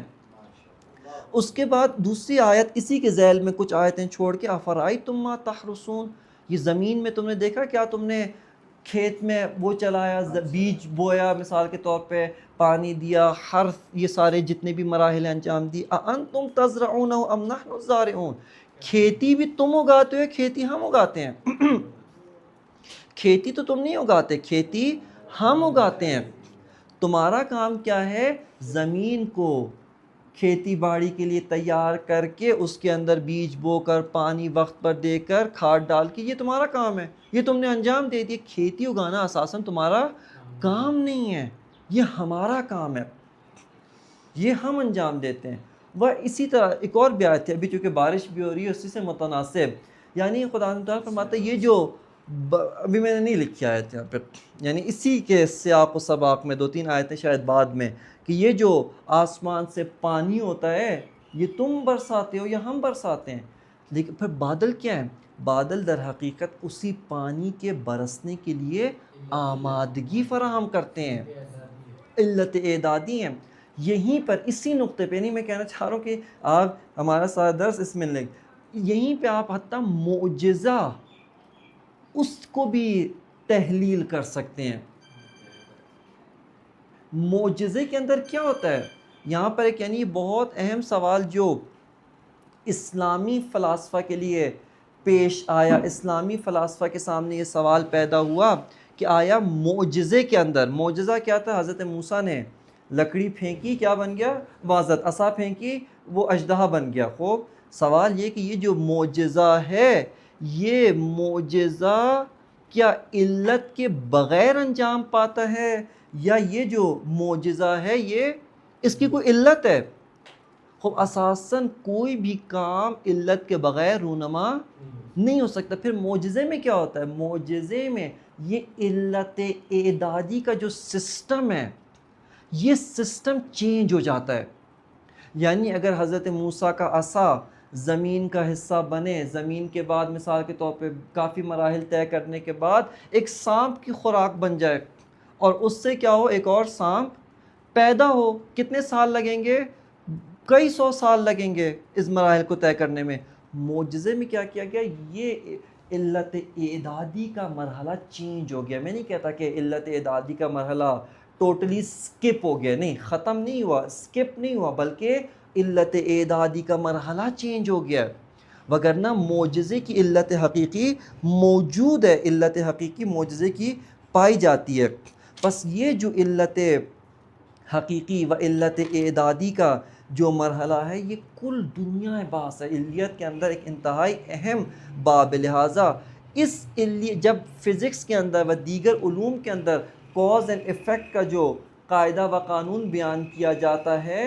اس کے بعد دوسری آیت اسی کے ذیل میں کچھ آیتیں چھوڑ کے افرأیتم ما تحرثون، یہ زمین میں تم نے دیکھا، کیا تم نے کھیت میں وہ چلایا، بیج بویا، مثال کے طور پہ پانی دیا، حرث، یہ سارے جتنے بھی مراحل انجام دی، اَأَنْتُمْ تَزْرَعُونَهُ أَمْ نَحْنُ الزَّارِعُونَ، کھیتی بھی تم اگاتے ہو، کھیتی ہم اگاتے ہیں، کھیتی تو تم نہیں اگاتے، کھیتی ہم اگاتے ہیں۔ تمہارا کام کیا ہے، زمین کو کھیتی باڑی کے لیے تیار کر کے اس کے اندر بیج بو کر پانی وقت پر دے کر کھاد ڈال کے، یہ تمہارا کام ہے، یہ تم نے انجام دے دیا۔ کھیتی اگانا اساساً تمہارا کام نہیں ہے، یہ ہمارا کام ہے، یہ ہم انجام دیتے ہیں۔ وہ اسی طرح ایک اور بھی آیت ہے، ابھی چونکہ بارش بھی ہو رہی ہے اسی سے متناسب، یعنی خدا تعالیٰ فرماتا ہے یہ جو ابھی میں نے نہیں لکھی آیت یہاں پہ، یعنی اسی کے سیاق و سباق میں 2-3 آیتیں شاید بعد میں، کہ یہ جو آسمان سے پانی ہوتا ہے یہ تم برساتے ہو یا ہم برساتے ہیں، لیکن پھر بادل کیا ہے، بادل در حقیقت اسی پانی کے برسنے کے لیے آمادگی فراہم کرتے ہیں، علت اعدادی ہیں۔ یہیں پر اسی نقطے پہ، نہیں میں کہنا چاہ رہا ہوں کہ آپ ہمارا سارا درس اس میں لیں، یہیں پہ آپ حتیٰ معجزہ اس کو بھی تحلیل کر سکتے ہیں۔ معجزے کے اندر کیا ہوتا ہے یہاں پر ایک، یعنی بہت اہم سوال جو اسلامی فلاسفہ کے لیے پیش آیا، اسلامی فلاسفہ کے سامنے یہ سوال پیدا ہوا کہ آیا معجزے کے اندر، معجزہ کیا تھا، حضرت موسیٰ نے لکڑی پھینکی کیا بن گیا، وازت، عصا پھینکی وہ اژدہا بن گیا۔ خوب سوال یہ کہ یہ جو معجزہ ہے، یہ معجزہ کیا علت کے بغیر انجام پاتا ہے، یا یہ جو معجزہ ہے یہ اس کی کوئی علت ہے؟ خوب اساساً کوئی بھی کام علت کے بغیر رونما نہیں ہو سکتا۔ پھر معجزے میں کیا ہوتا ہے، معجزے میں یہ علت اعدادی کا جو سسٹم ہے یہ سسٹم چینج ہو جاتا ہے، یعنی اگر حضرت موسیٰ کا عصا زمین کا حصہ بنے، زمین کے بعد مثال کے طور پہ کافی مراحل طے کرنے کے بعد ایک سانپ کی خوراک بن جائے اور اس سے کیا ہو، ایک اور سانپ پیدا ہو، کتنے سال لگیں گے، کئی 100 سال لگیں گے اس مراحل کو طے کرنے میں۔ معجزے میں کیا کیا گیا، یہ علت اعدادی کا مرحلہ چینج ہو گیا۔ میں نہیں کہتا کہ علت اعدادی کا مرحلہ ٹوٹلی سکپ ہو گیا، نہیں، ختم نہیں ہوا، سکپ نہیں ہوا، بلکہ علت اعدادی کا مرحلہ چینج ہو گیا، وگرنہ معجزے کی علت حقیقی موجود ہے، علت حقیقی معجزے کی پائی جاتی ہے۔ بس یہ جو علت حقیقی و علت اعدادی کا جو مرحلہ ہے یہ کل دنیا باس ہے، علیت کے اندر ایک انتہائی اہم باب، لہٰذا اس جب فزکس کے اندر و دیگر علوم کے اندر کاز اینڈ ایفیکٹ کا جو قاعدہ و قانون بیان کیا جاتا ہے،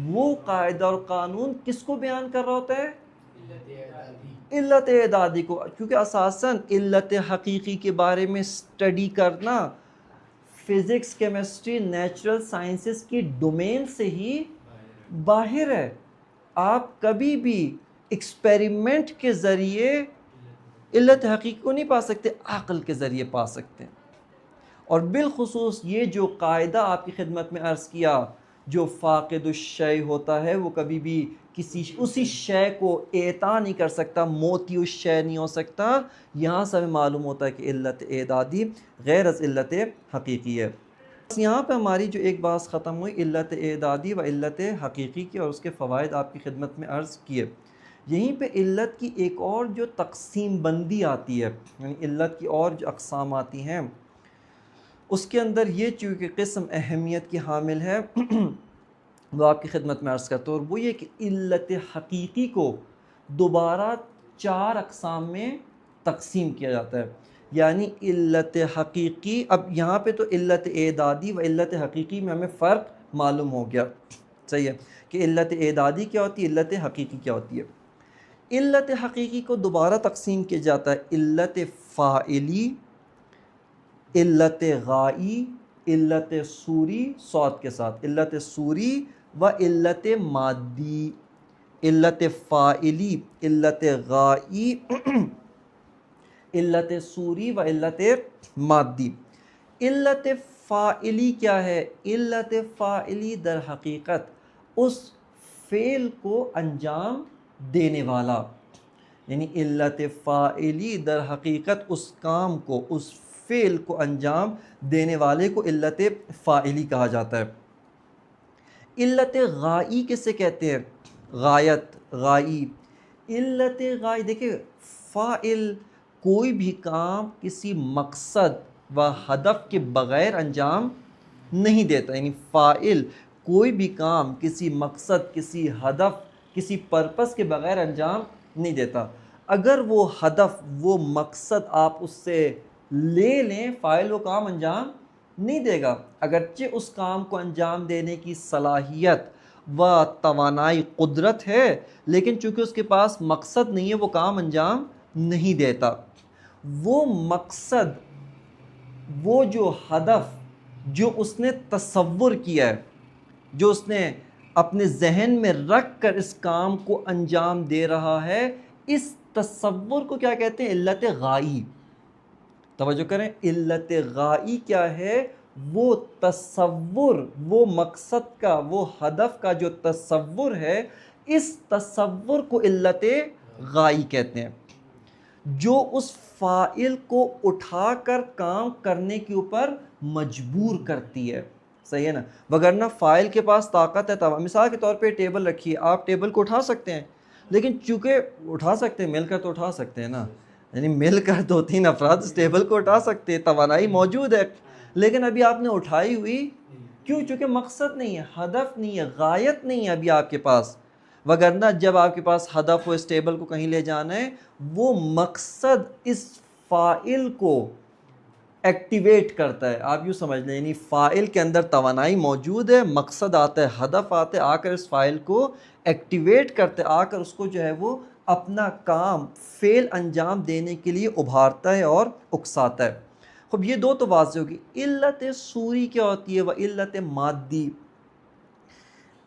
وہ قاعدہ اور قانون کس کو بیان کر رہا ہوتا ہے؟ علت اعدادی. علت اعدادی کو، کیونکہ اساساً علت حقیقی کے بارے میں اسٹڈی کرنا فزکس، کیمسٹری، نیچرل سائنسز کی ڈومین سے ہی باہر ہے. آپ کبھی بھی ایکسپیریمنٹ کے ذریعے علت حقیقی کو نہیں پا سکتے، عقل کے ذریعے پا سکتے ہیں. اور بالخصوص یہ جو قاعدہ آپ کی خدمت میں عرض کیا، جو فاقد الشیء ہوتا ہے وہ کبھی بھی اسی شے کو اعطا نہیں کر سکتا، موتی الشیء نہیں ہو سکتا. یہاں سے ہمیں معلوم ہوتا ہے کہ علت اعدادی غیر از علت حقیقی ہے. بس یہاں پہ ہماری جو ایک بات ختم ہوئی علت اعدادی و علت حقیقی کی، اور اس کے فوائد آپ کی خدمت میں عرض کیے. یہیں پہ علت کی ایک اور جو تقسیم بندی آتی ہے، یعنی علت کی اور جو اقسام آتی ہیں، اس کے اندر یہ چونکہ قسم اہمیت کی حامل ہے وہ آپ کی خدمت میں عرض کرتا ہوں، اور وہ یہ کہ علت حقیقی کو دوبارہ 4 اقسام میں تقسیم کیا جاتا ہے. یعنی علت حقیقی، اب یہاں پہ تو علت اعدادی و علت حقیقی میں ہمیں فرق معلوم ہو گیا، صحیح ہے، کہ علت اعدادی کیا ہوتی ہے، علت حقیقی کیا ہوتی ہے. علت حقیقی کو دوبارہ تقسیم کیا جاتا ہے علت فاعلی، علت غائی، علت صوری، صوت کے ساتھ علت صوری و علت مادی. علت فاعلی، علت غائی، علت صوری و علت مادی. علت فاعلی کیا ہے؟ علت فاعلی در حقیقت اس فعل کو انجام دینے والا، یعنی علت فاعلی در حقیقت اس کام کو، اس فعل کو انجام دینے والے کو علت فاعلی کہا جاتا ہے. علت غائی کسے کہتے ہیں؟ غایت، غائی. علت غائی دیکھیں، فاعل کوئی بھی کام کسی مقصد و ہدف کے بغیر انجام نہیں دیتا، یعنی فاعل کوئی بھی کام کسی مقصد، کسی ہدف، کسی پرپس کے بغیر انجام نہیں دیتا. اگر وہ ہدف، وہ مقصد آپ اس سے لے لیں، فاعل وہ کام انجام نہیں دے گا، اگرچہ اس کام کو انجام دینے کی صلاحیت و توانائی، قدرت ہے، لیکن چونکہ اس کے پاس مقصد نہیں ہے وہ کام انجام نہیں دیتا. وہ مقصد، وہ جو ہدف جو اس نے تصور کیا ہے، جو اس نے اپنے ذہن میں رکھ کر اس کام کو انجام دے رہا ہے، اس تصور کو کیا کہتے ہیں؟ علت غائی. توجہ کریں، علت غائی کیا ہے؟ وہ تصور، وہ مقصد کا، وہ ہدف کا جو تصور ہے، اس تصور کو علت غائی کہتے ہیں، جو اس فاعل کو اٹھا کر کام کرنے کے اوپر مجبور کرتی ہے. صحیح ہے نا؟ وگرنہ فاعل کے پاس طاقت ہے. مثال کے طور پہ ٹیبل رکھیے، آپ ٹیبل کو اٹھا سکتے ہیں، لیکن چونکہ اٹھا سکتے ہیں، مل کر تو اٹھا سکتے ہیں نا، یعنی مل کر 2-3 افراد اس ٹیبل کو اٹھا سکتے ہیں، توانائی موجود ہے. لیکن ابھی آپ نے اٹھائی ہوئی کیوں؟ چونکہ مقصد نہیں ہے، ہدف نہیں ہے، غایت نہیں ہے ابھی آپ کے پاس. وگرنہ جب آپ کے پاس ہدف ہو اس ٹیبل کو کہیں لے جانا ہے، وہ مقصد اس فاعل کو ایکٹیویٹ کرتا ہے. آپ یوں سمجھ لیں، یعنی فاعل کے اندر توانائی موجود ہے، مقصد آتا ہے، ہدف آتا ہے، آ کر اس فاعل کو ایکٹیویٹ کرتے، آ کر اس کو جو ہے وہ اپنا کام، فعل انجام دینے کے لیے ابھارتا ہے اور اکساتا ہے. خب یہ دو تو واضح ہوگی. علت صوری کیا ہوتی ہے؟ وہ علت مادی.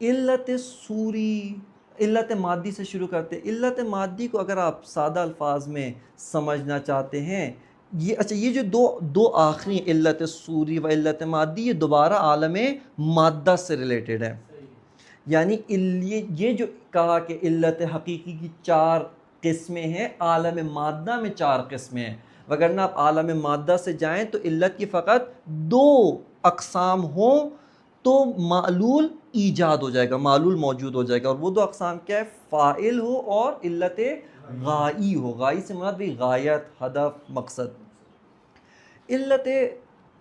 علت صوری، علت مادی سے شروع کرتے ہیں. علت مادی کو اگر آپ سادہ الفاظ میں سمجھنا چاہتے ہیں، یہ جو دو آخری علت صوری و علت مادی، یہ دوبارہ عالم مادہ سے ریلیٹڈ ہے. یعنی یہ جو کہا کہ علت حقیقی کی 4 قسمیں ہیں، عالم مادہ میں 4 قسمیں ہیں. وگرنہ آپ عالم مادہ سے جائیں تو علت کی فقط 2 اقسام ہوں تو معلول ایجاد ہو جائے گا، معلول موجود ہو جائے گا. اور وہ 2 اقسام کیا ہے؟ فاعل ہو اور علت غائی ہو. غائی سے مراد بھی غایت، ہدف، مقصد. علت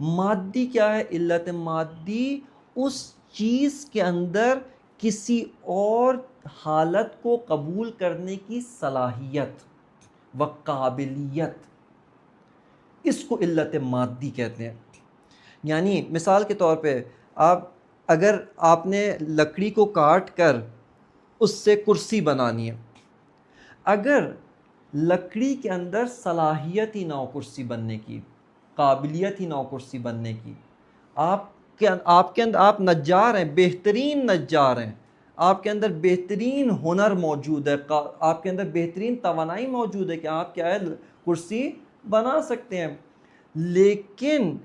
مادی کیا ہے؟ علت مادی اس چیز کے اندر کسی اور حالت کو قبول کرنے کی صلاحیت و قابلیت، اس کو علت مادی کہتے ہیں. یعنی مثال کے طور پہ آپ اگر آپ نے لکڑی کو کاٹ کر اس سے کرسی بنانی ہے، اگر لکڑی کے اندر صلاحیت ہی نہ ہو کرسی بننے کی، قابلیت ہی نہ ہو کرسی بننے کی، آپ کے اندر آپ نجار ہیں، بہترین نجار ہیں، آپ کے اندر بہترین ہنر موجود ہے، آپ کے اندر بہترین توانائی موجود ہے کہ آپ کیا ہے کرسی بنا سکتے ہیں، لیکن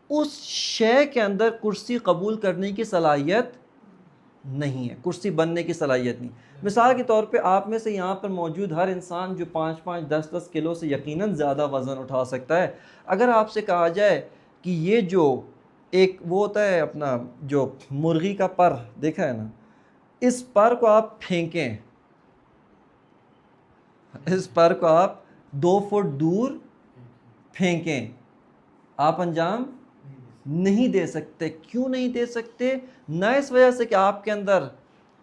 اس شے کے اندر کرسی قبول کرنے کی صلاحیت نہیں ہے، کرسی بننے کی صلاحیت نہیں۔ مثال کے طور پہ آپ میں سے یہاں پر موجود ہر انسان جو 5 10 کلو سے یقیناً زیادہ وزن اٹھا سکتا ہے، اگر آپ سے کہا جائے کہ یہ جو ایک وہ ہوتا ہے اپنا جو مرغی کا پر دیکھا ہے نا، اس پر کو آپ پھینکیں، اس پر کو آپ 2 فٹ دور پھینکیں، آپ انجام نہیں دے سکتے۔ کیوں نہیں دے سکتے؟ نہ اس وجہ سے کہ آپ کے اندر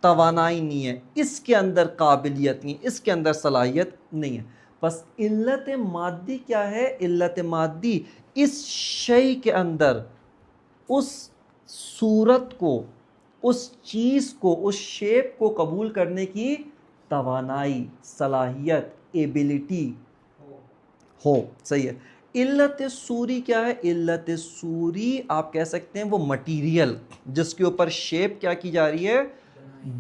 توانائی نہیں ہے، اس کے اندر قابلیت نہیں ہے، اس کے اندر صلاحیت نہیں ہے۔ بس علت مادی کیا ہے؟ علت مادی اس شے کے اندر اس صورت کو، اس چیز کو، اس شیپ کو قبول کرنے کی توانائی، صلاحیت، ایبیلٹی ہو۔ صحیح ہے۔ علت سوری کیا ہے؟ علت سوری آپ کہہ سکتے ہیں وہ مٹیریل جس کے اوپر شیپ کیا کی جا رہی ہے؟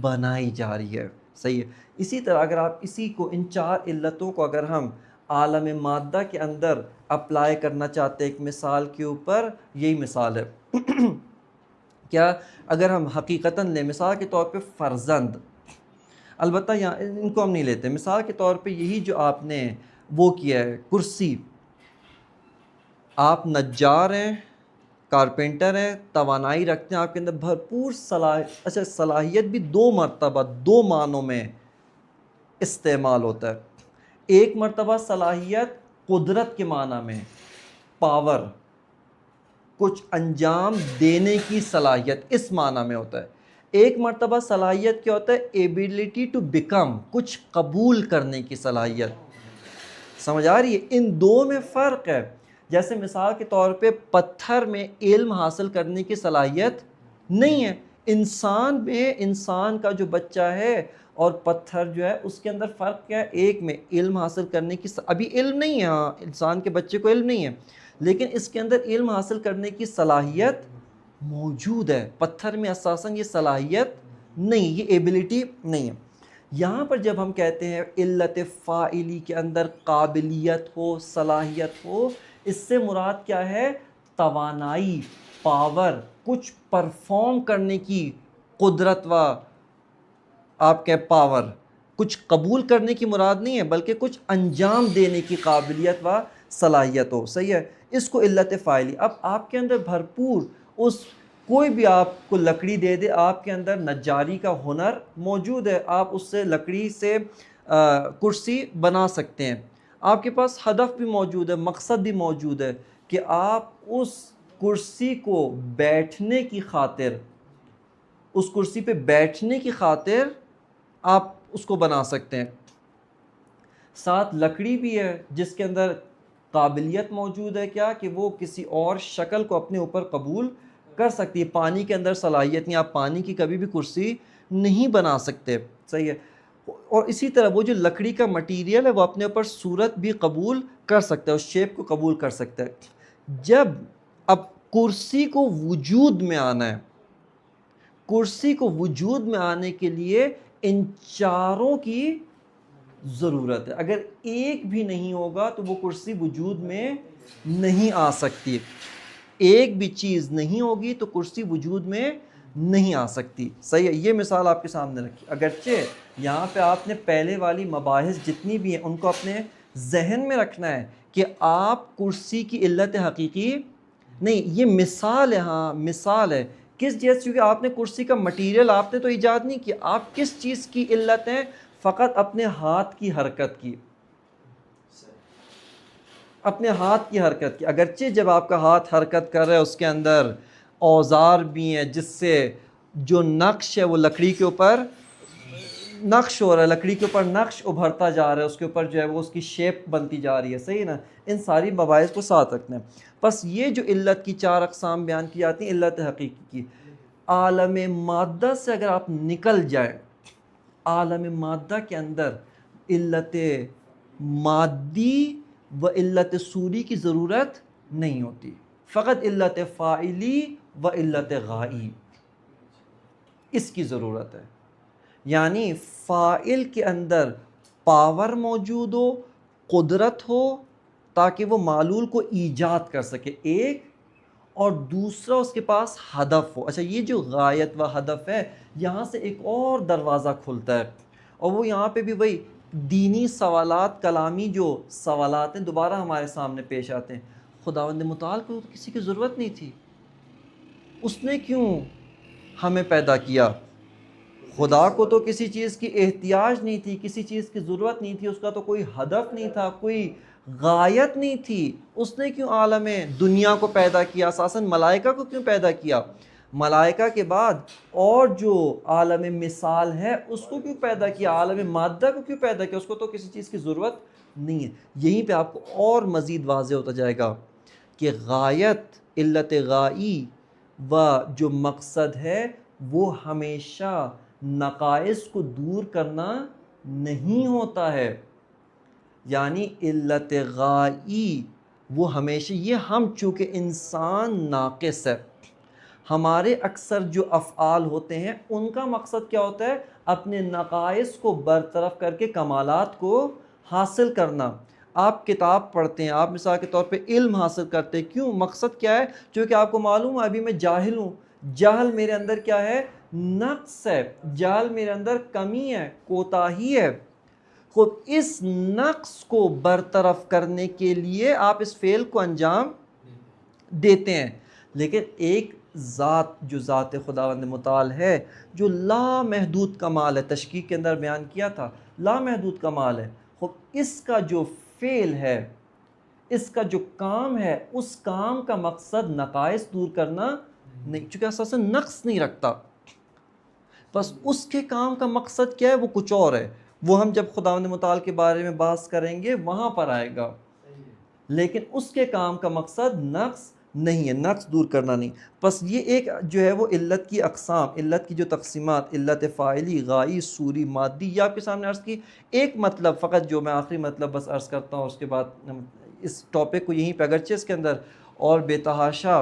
بنائی جا رہی ہے۔ صحیح ہے۔ اسی طرح اگر آپ اسی کو، ان 4 علتوں کو اگر ہم عالم مادہ کے اندر اپلائی کرنا چاہتے ہیں ایک مثال کے اوپر، یہی مثال ہے۔ کیا اگر ہم حقیقتاً لیں مثال کے طور پہ فرزند، البتہ یہاں ان کو ہم نہیں لیتے، مثال کے طور پہ یہی جو آپ نے وہ کیا ہے کرسی، آپ نجار ہیں، کارپینٹر ہیں، توانائی رکھتے ہیں، آپ کے اندر بھرپور صلاحیت بھی 2 مرتبہ 2 معنوں میں استعمال ہوتا ہے۔ ایک مرتبہ صلاحیت قدرت کے معنی میں، پاور، کچھ انجام دینے کی صلاحیت اس معنی میں ہوتا ہے۔ ایک مرتبہ صلاحیت کیا ہوتا ہے؟ ایبیلٹی ٹو بیکم، کچھ قبول کرنے کی صلاحیت۔ سمجھ آ رہی ہے؟ ان 2 میں فرق ہے۔ جیسے مثال کے طور پہ پتھر میں علم حاصل کرنے کی صلاحیت نہیں ہے، انسان میں، انسان کا جو بچہ ہے اور پتھر جو ہے اس کے اندر فرق کیا ہے؟ ایک میں علم حاصل کرنے کی ابھی علم نہیں ہے، ہاں انسان کے بچے کو علم نہیں ہے، لیکن اس کے اندر علم حاصل کرنے کی صلاحیت موجود ہے۔ پتھر میں اساساً یہ صلاحیت نہیں، یہ ایبیلٹی نہیں ہے۔ یہاں پر جب ہم کہتے ہیں علت فاعلی کے اندر قابلیت ہو، صلاحیت ہو، اس سے مراد کیا ہے؟ توانائی، پاور، کچھ پرفارم کرنے کی قدرت و آپ کے پاور، کچھ قبول کرنے کی مراد نہیں ہے بلکہ کچھ انجام دینے کی قابلیت و صلاحیت ہو۔ صحیح ہے۔ اس کو علت فاعلی۔ اب آپ کے اندر بھرپور اس کوئی بھی آپ کو لکڑی دے دے، آپ کے اندر نجاری کا ہنر موجود ہے، آپ اس سے لکڑی سے کرسی بنا سکتے ہیں، آپ کے پاس ہدف بھی موجود ہے، مقصد بھی موجود ہے کہ آپ اس کرسی کو بیٹھنے کی خاطر، اس کرسی پہ بیٹھنے کی خاطر آپ اس کو بنا سکتے ہیں۔ ساتھ لکڑی بھی ہے جس کے اندر قابلیت موجود ہے کیا کہ وہ کسی اور شکل کو اپنے اوپر قبول کر سکتی ہے۔ پانی کے اندر صلاحیت نہیں، آپ پانی کی کبھی بھی کرسی نہیں بنا سکتے۔ صحیح ہے۔ اور اسی طرح وہ جو لکڑی کا مٹیریل ہے وہ اپنے اوپر صورت بھی قبول کر سکتا ہے، اس شیپ کو قبول کر سکتا ہے۔ جب اب کرسی کو وجود میں آنا ہے، کرسی کو وجود میں آنے کے لیے ان 4 کی ضرورت ہے۔ اگر ایک بھی نہیں ہوگا تو وہ کرسی وجود میں نہیں آ سکتی۔ ایک بھی چیز نہیں ہوگی تو کرسی وجود میں نہیں آ سکتی۔ صحیح ہے۔ یہ مثال آپ کے سامنے رکھی، اگرچہ یہاں پہ آپ نے پہلے والی مباحث جتنی بھی ہیں ان کو اپنے ذہن میں رکھنا ہے کہ آپ کرسی کی علت حقیقی نہیں، یہ مثال ہے، ہاں مثال ہے۔ کس جیسے؟ کیونکہ آپ نے کرسی کا مٹیریل آپ نے تو ایجاد نہیں کیا، آپ کس چیز کی علت ہیں؟ فقط اپنے ہاتھ کی حرکت کی، اپنے ہاتھ کی حرکت کی۔ اگرچہ جب آپ کا ہاتھ حرکت کر رہا ہے اس کے اندر اوزار بھی ہیں جس سے جو نقش ہے وہ لکڑی کے اوپر نقش ہو رہا ہے، لکڑی کے اوپر نقش ابھرتا جا رہا ہے، اس کے اوپر جو ہے وہ اس کی شیپ بنتی جا رہی ہے۔ صحیح نا؟ ان ساری مباحث کو ساتھ رکھنا ہے۔ بس یہ جو علت کی 4 اقسام بیان کی جاتی ہیں علت حقیقی کی، عالم مادہ سے اگر آپ نکل جائیں، عالم مادہ کے اندر علت مادی و علت صوری کی ضرورت نہیں ہوتی، فقط علت فاعلی و علت غائب اس کی ضرورت ہے. یعنی فاعل کے اندر پاور موجود ہو، قدرت ہو، تاکہ وہ معلول کو ایجاد کر سکے ایک، اور دوسرا اس کے پاس ہدف ہو. اچھا یہ جو غایت و ہدف ہے، یہاں سے ایک اور دروازہ کھلتا ہے، اور وہ یہاں پہ بھی وہی دینی سوالات، کلامی جو سوالات ہیں دوبارہ ہمارے سامنے پیش آتے ہیں. خداوند متعال کو کسی کی ضرورت نہیں تھی، اس نے کیوں ہمیں پیدا کیا؟ خدا کو تو کسی چیز کی احتیاج نہیں تھی، کسی چیز کی ضرورت نہیں تھی، اس کا تو کوئی ہدف نہیں تھا، کوئی غایت نہیں تھی. اس نے کیوں عالم دنیا کو پیدا کیا؟ اساساً ملائکہ کو کیوں پیدا کیا؟ ملائکہ کے بعد اور جو عالم مثال ہے اس کو کیوں پیدا کیا؟ عالم مادہ کو کیوں پیدا کیا؟ اس کو تو کسی چیز کی ضرورت نہیں ہے. یہیں پہ آپ کو اور مزید واضح ہوتا جائے گا کہ غایت، علت غائی و جو مقصد ہے وہ ہمیشہ نقائص کو دور کرنا نہیں ہوتا ہے. یعنی علت غائی وہ ہمیشہ، یہ ہم چونکہ انسان ناقص ہے، ہمارے اکثر جو افعال ہوتے ہیں ان کا مقصد کیا ہوتا ہے؟ اپنے نقائص کو برطرف کر کے کمالات کو حاصل کرنا. آپ کتاب پڑھتے ہیں، آپ مثال کے طور پہ علم حاصل کرتے ہیں، کیوں؟ مقصد کیا ہے؟ چونکہ آپ کو معلوم ہے ابھی میں جاہل ہوں، جہل میرے اندر کیا ہے؟ نقص ہے، جہل میرے اندر کمی ہے، کوتاہی ہے. خود اس نقص کو برطرف کرنے کے لیے آپ اس فعل کو انجام دیتے ہیں. لیکن ایک ذات جو ذات خداوند متعال ہے، جو لامحدود کمال ہے، تشکیق کے اندر بیان کیا تھا، لامحدود کمال ہے. خب اس کا جو فعل ہے، اس کا جو کام ہے، اس کام کا مقصد نقائص دور کرنا نہیں، چونکہ اساساً نقص نہیں رکھتا. بس اس کے کام کا مقصد کیا ہے؟ وہ کچھ اور ہے. وہ ہم جب خداوند متعال کے بارے میں بحث کریں گے وہاں پر آئے گا. لیکن اس کے کام کا مقصد نقص نہیں ہے، نقص دور کرنا نہیں. بس یہ ایک جو ہے وہ علت کی اقسام، علت کی جو تقسیمات، علت فاعلی، غائی، صوری، مادی، یہ آپ کے سامنے عرض کی. ایک مطلب فقط جو میں آخری مطلب بس عرض کرتا ہوں، اس کے بعد اس ٹاپک کو یہیں پہ، اگرچہ اس کے اندر اور بے تحاشا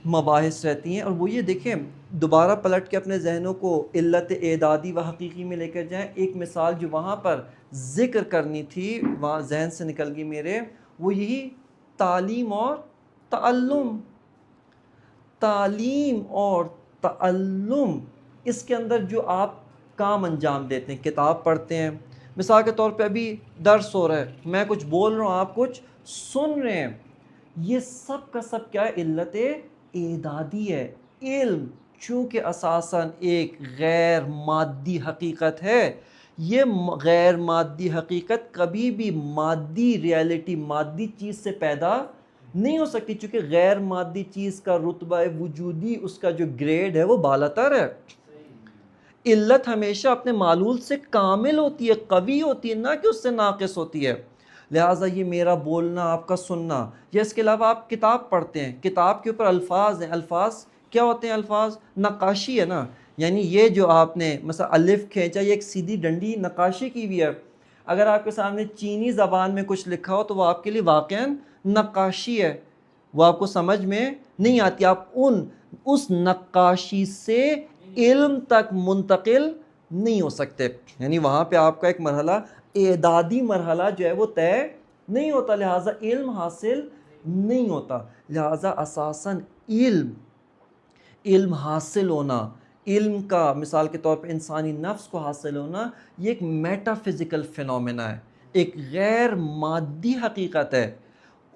مباحث رہتی ہیں، اور وہ یہ دیکھیں، دوبارہ پلٹ کے اپنے ذہنوں کو علت اعدادی و حقیقی میں لے کر جائیں. ایک مثال جو وہاں پر ذکر کرنی تھی، وہاں ذہن سے نکل گئی میرے، وہ یہی تعلیم اور تعلم. تعلیم اور تعلم، اس کے اندر جو آپ کام انجام دیتے ہیں، کتاب پڑھتے ہیں، مثال کے طور پہ ابھی درس ہو رہا ہے، میں کچھ بول رہا ہوں، آپ کچھ سن رہے ہیں، یہ سب کا سب کیا ہے؟ علت اعدادی ہے. علم چونکہ اساساً ایک غیر مادی حقیقت ہے، یہ غیر مادی حقیقت کبھی بھی مادی ریالٹی، مادی چیز سے پیدا نہیں ہو سکتی، چونکہ غیر مادی چیز کا رتبہ وجودی، اس کا جو گریڈ ہے وہ بالاتر ہے. علت ہمیشہ اپنے معلول سے کامل ہوتی ہے، قوی ہوتی ہے، نہ کہ اس سے ناقص ہوتی ہے. لہٰذا یہ میرا بولنا، آپ کا سننا، یا اس کے علاوہ آپ کتاب پڑھتے ہیں، کتاب کے اوپر الفاظ ہیں، الفاظ کیا ہوتے ہیں؟ الفاظ نقاشی ہے نا. یعنی یہ جو آپ نے مثلا الف کھینچا، یہ ایک سیدھی ڈنڈی نقاشی کی ہوئی ہے. اگر آپ کے سامنے چینی زبان میں کچھ لکھا ہو تو وہ آپ کے لیے واقعاً نقاشی ہے، وہ آپ کو سمجھ میں نہیں آتی. آپ اس نقاشی سے علم تک منتقل نہیں ہو سکتے. یعنی وہاں پہ آپ کا ایک مرحلہ، اعدادی مرحلہ جو ہے وہ طے نہیں ہوتا، لہٰذا علم حاصل نہیں ہوتا. لہٰذا اساساً علم حاصل ہونا، علم کا مثال کے طور پہ انسانی نفس کو حاصل ہونا، یہ ایک میٹا فزیکل فینومینا ہے، ایک غیر مادی حقیقت ہے.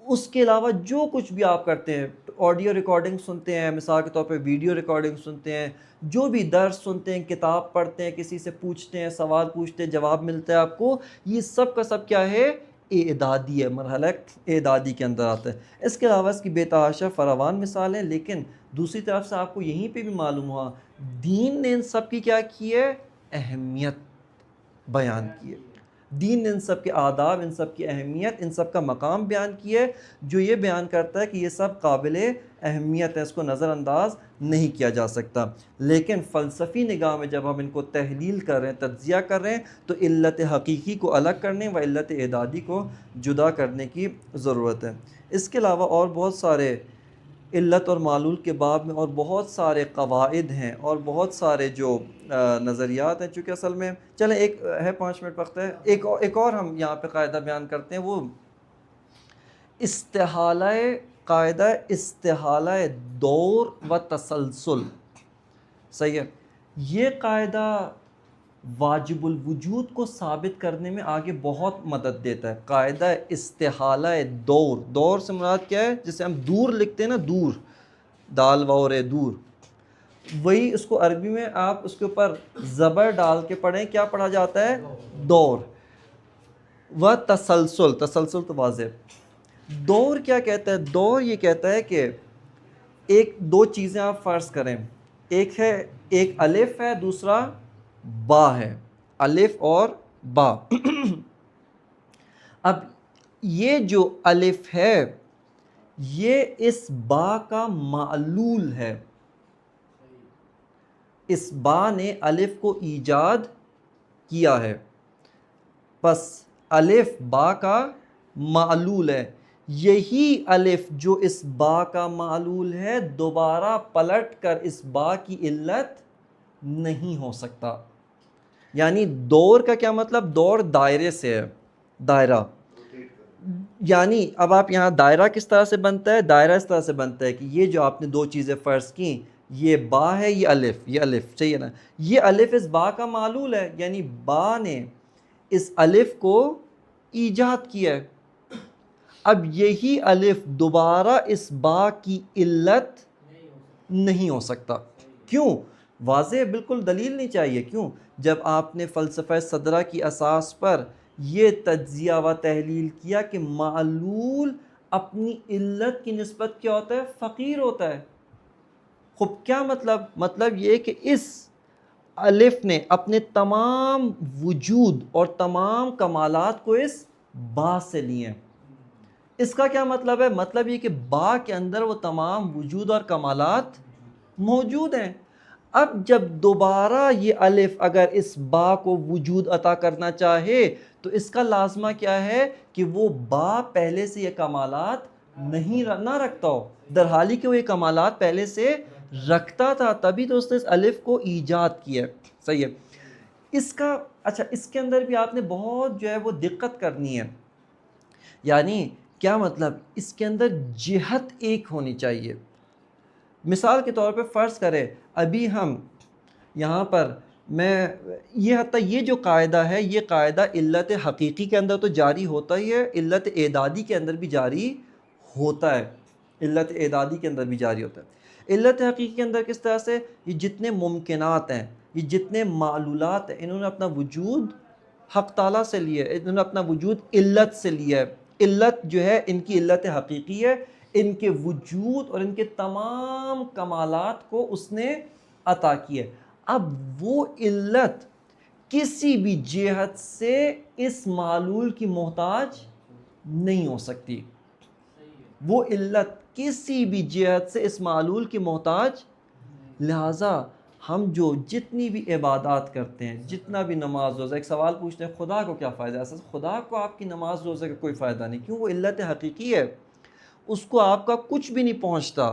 اس کے علاوہ جو کچھ بھی آپ کرتے ہیں، آڈیو ریکارڈنگ سنتے ہیں، مثال کے طور پہ ویڈیو ریکارڈنگ سنتے ہیں، جو بھی درس سنتے ہیں، کتاب پڑھتے ہیں، کسی سے پوچھتے ہیں، سوال پوچھتے ہیں، جواب ملتا ہے آپ کو، یہ سب کا سب کیا ہے؟ اعدادی ہے، مرحلہ اعدادی کے اندر آتا ہے. اس کے علاوہ اس کی بے تحاشا فراوان مثالیں. لیکن دوسری طرف سے آپ کو یہیں پہ بھی معلوم ہوا دین نے ان سب کی کیا کی ہے؟ اہمیت بیان کی ہے. دین نے ان سب کے آداب، ان سب کی اہمیت، ان سب کا مقام بیان کیا ہے، جو یہ بیان کرتا ہے کہ یہ سب قابل اہمیت ہے، اس کو نظر انداز نہیں کیا جا سکتا۔ لیکن فلسفی نگاہ میں جب ہم ان کو تحلیل کر رہے ہیں، تجزیہ کر رہے ہیں، تو علت حقیقی کو الگ کرنے و علت اعدادی کو جدا کرنے کی ضرورت ہے۔ اس کے علاوہ اور بہت سارے علت اور معلول کے باب میں اور بہت سارے قواعد ہیں اور بہت سارے جو نظریات ہیں، چونکہ اصل میں چلیں ایک ہے 5 منٹ وقت ہے، ایک اور ہم یہاں پہ قاعدہ بیان کرتے ہیں، وہ قاعدہ استحالہ دور و تسلسل۔ صحیح ہے، یہ قاعدہ واجب الوجود کو ثابت کرنے میں آگے بہت مدد دیتا ہے۔ قاعدہ استحالہ دور، دور سے مراد کیا ہے؟ جسے ہم دور لکھتے ہیں نا، دور، دال وور دور، وہی اس کو عربی میں آپ اس کے اوپر زبر ڈال کے پڑھیں، کیا پڑھا جاتا ہے؟ دور۔ و تسلسل، تسلسل تو واضح۔ دور کیا کہتا ہے؟ دور یہ کہتا ہے کہ ایک دو چیزیں آپ فرض کریں، ایک الف ہے، دوسرا با ہے، الف اور با۔ اب یہ جو الف ہے یہ اس با کا معلول ہے، اس با نے الف کو ایجاد کیا ہے، پس الف با کا معلول ہے۔ یہی الف جو اس با کا معلول ہے دوبارہ پلٹ کر اس با کی علت نہیں ہو سکتا۔ یعنی دور کا کیا مطلب؟ دور دائرے سے ہے، دائرہ۔ یعنی اب آپ یہاں دائرہ کس طرح سے بنتا ہے؟ دائرہ اس طرح سے بنتا ہے کہ یہ جو آپ نے دو چیزیں فرض کی، یہ با ہے، یہ الف چاہیے نا، یہ الف اس با کا معلول ہے، یعنی با نے اس الف کو ایجاد کیا ہے۔ اب یہی الف دوبارہ اس با کی علت نہیں ہو سکتا۔ کیوں؟ واضح بالکل دلیل نہیں چاہیے۔ کیوں؟ جب آپ نے فلسفہ صدرہ کی اساس پر یہ تجزیہ و تحلیل کیا کہ معلول اپنی علت کی نسبت کیا ہوتا ہے؟ فقیر ہوتا ہے۔ خب کیا مطلب؟ مطلب یہ کہ اس الف نے اپنے تمام وجود اور تمام کمالات کو اس با سے لیے۔ اس کا کیا مطلب ہے؟ مطلب یہ کہ با کے اندر وہ تمام وجود اور کمالات موجود ہیں۔ اب جب دوبارہ یہ الف اگر اس با کو وجود عطا کرنا چاہے تو اس کا لازمہ کیا ہے کہ وہ با پہلے سے یہ کمالات نہ رکھتا ہو، در حالی کہ وہ یہ کمالات پہلے سے رکھتا تھا، تبھی تو اس نے اس الف کو ایجاد کیا۔ صحیح ہے۔ اس کا اچھا، اس کے اندر بھی آپ نے بہت جو ہے وہ دقت کرنی ہے۔ یعنی کیا مطلب؟ اس کے اندر جہت ایک ہونی چاہیے۔ مثال کے طور پہ فرض کریں ابھی ہم یہاں پر حتیٰ یہ جو قاعدہ ہے، یہ قاعدہ علت حقیقی کے اندر تو جاری ہوتا ہی ہے، علت اعدادی کے اندر بھی جاری ہوتا ہے، علت اعدادی کے اندر بھی جاری ہوتا ہے۔ علت حقیقی کے اندر کس طرح سے؟ یہ جتنے ممکنات ہیں، یہ جتنے معلولات ہیں، انہوں نے اپنا وجود حق تعالیٰ سے لیا ہے، انہوں نے اپنا وجود علت سے لیا ہے۔ علت جو ہے ان کی علت حقیقی ہے، ان کے وجود اور ان کے تمام کمالات کو اس نے عطا کیا۔ اب وہ علت کسی بھی جہت سے اس معلول کی محتاج نہیں ہو سکتی، وہ علت کسی بھی جہت سے اس معلول کی محتاج۔ لہٰذا ہم جو جتنی بھی عبادات کرتے ہیں، جتنا بھی نماز روزہ، ایک سوال پوچھتے ہیں خدا کو کیا فائدہ ہے؟ خدا کو آپ کی نماز روزہ کا کوئی فائدہ نہیں۔ کیوں؟ وہ علت حقیقی ہے، اس کو آپ کا کچھ بھی نہیں پہنچتا۔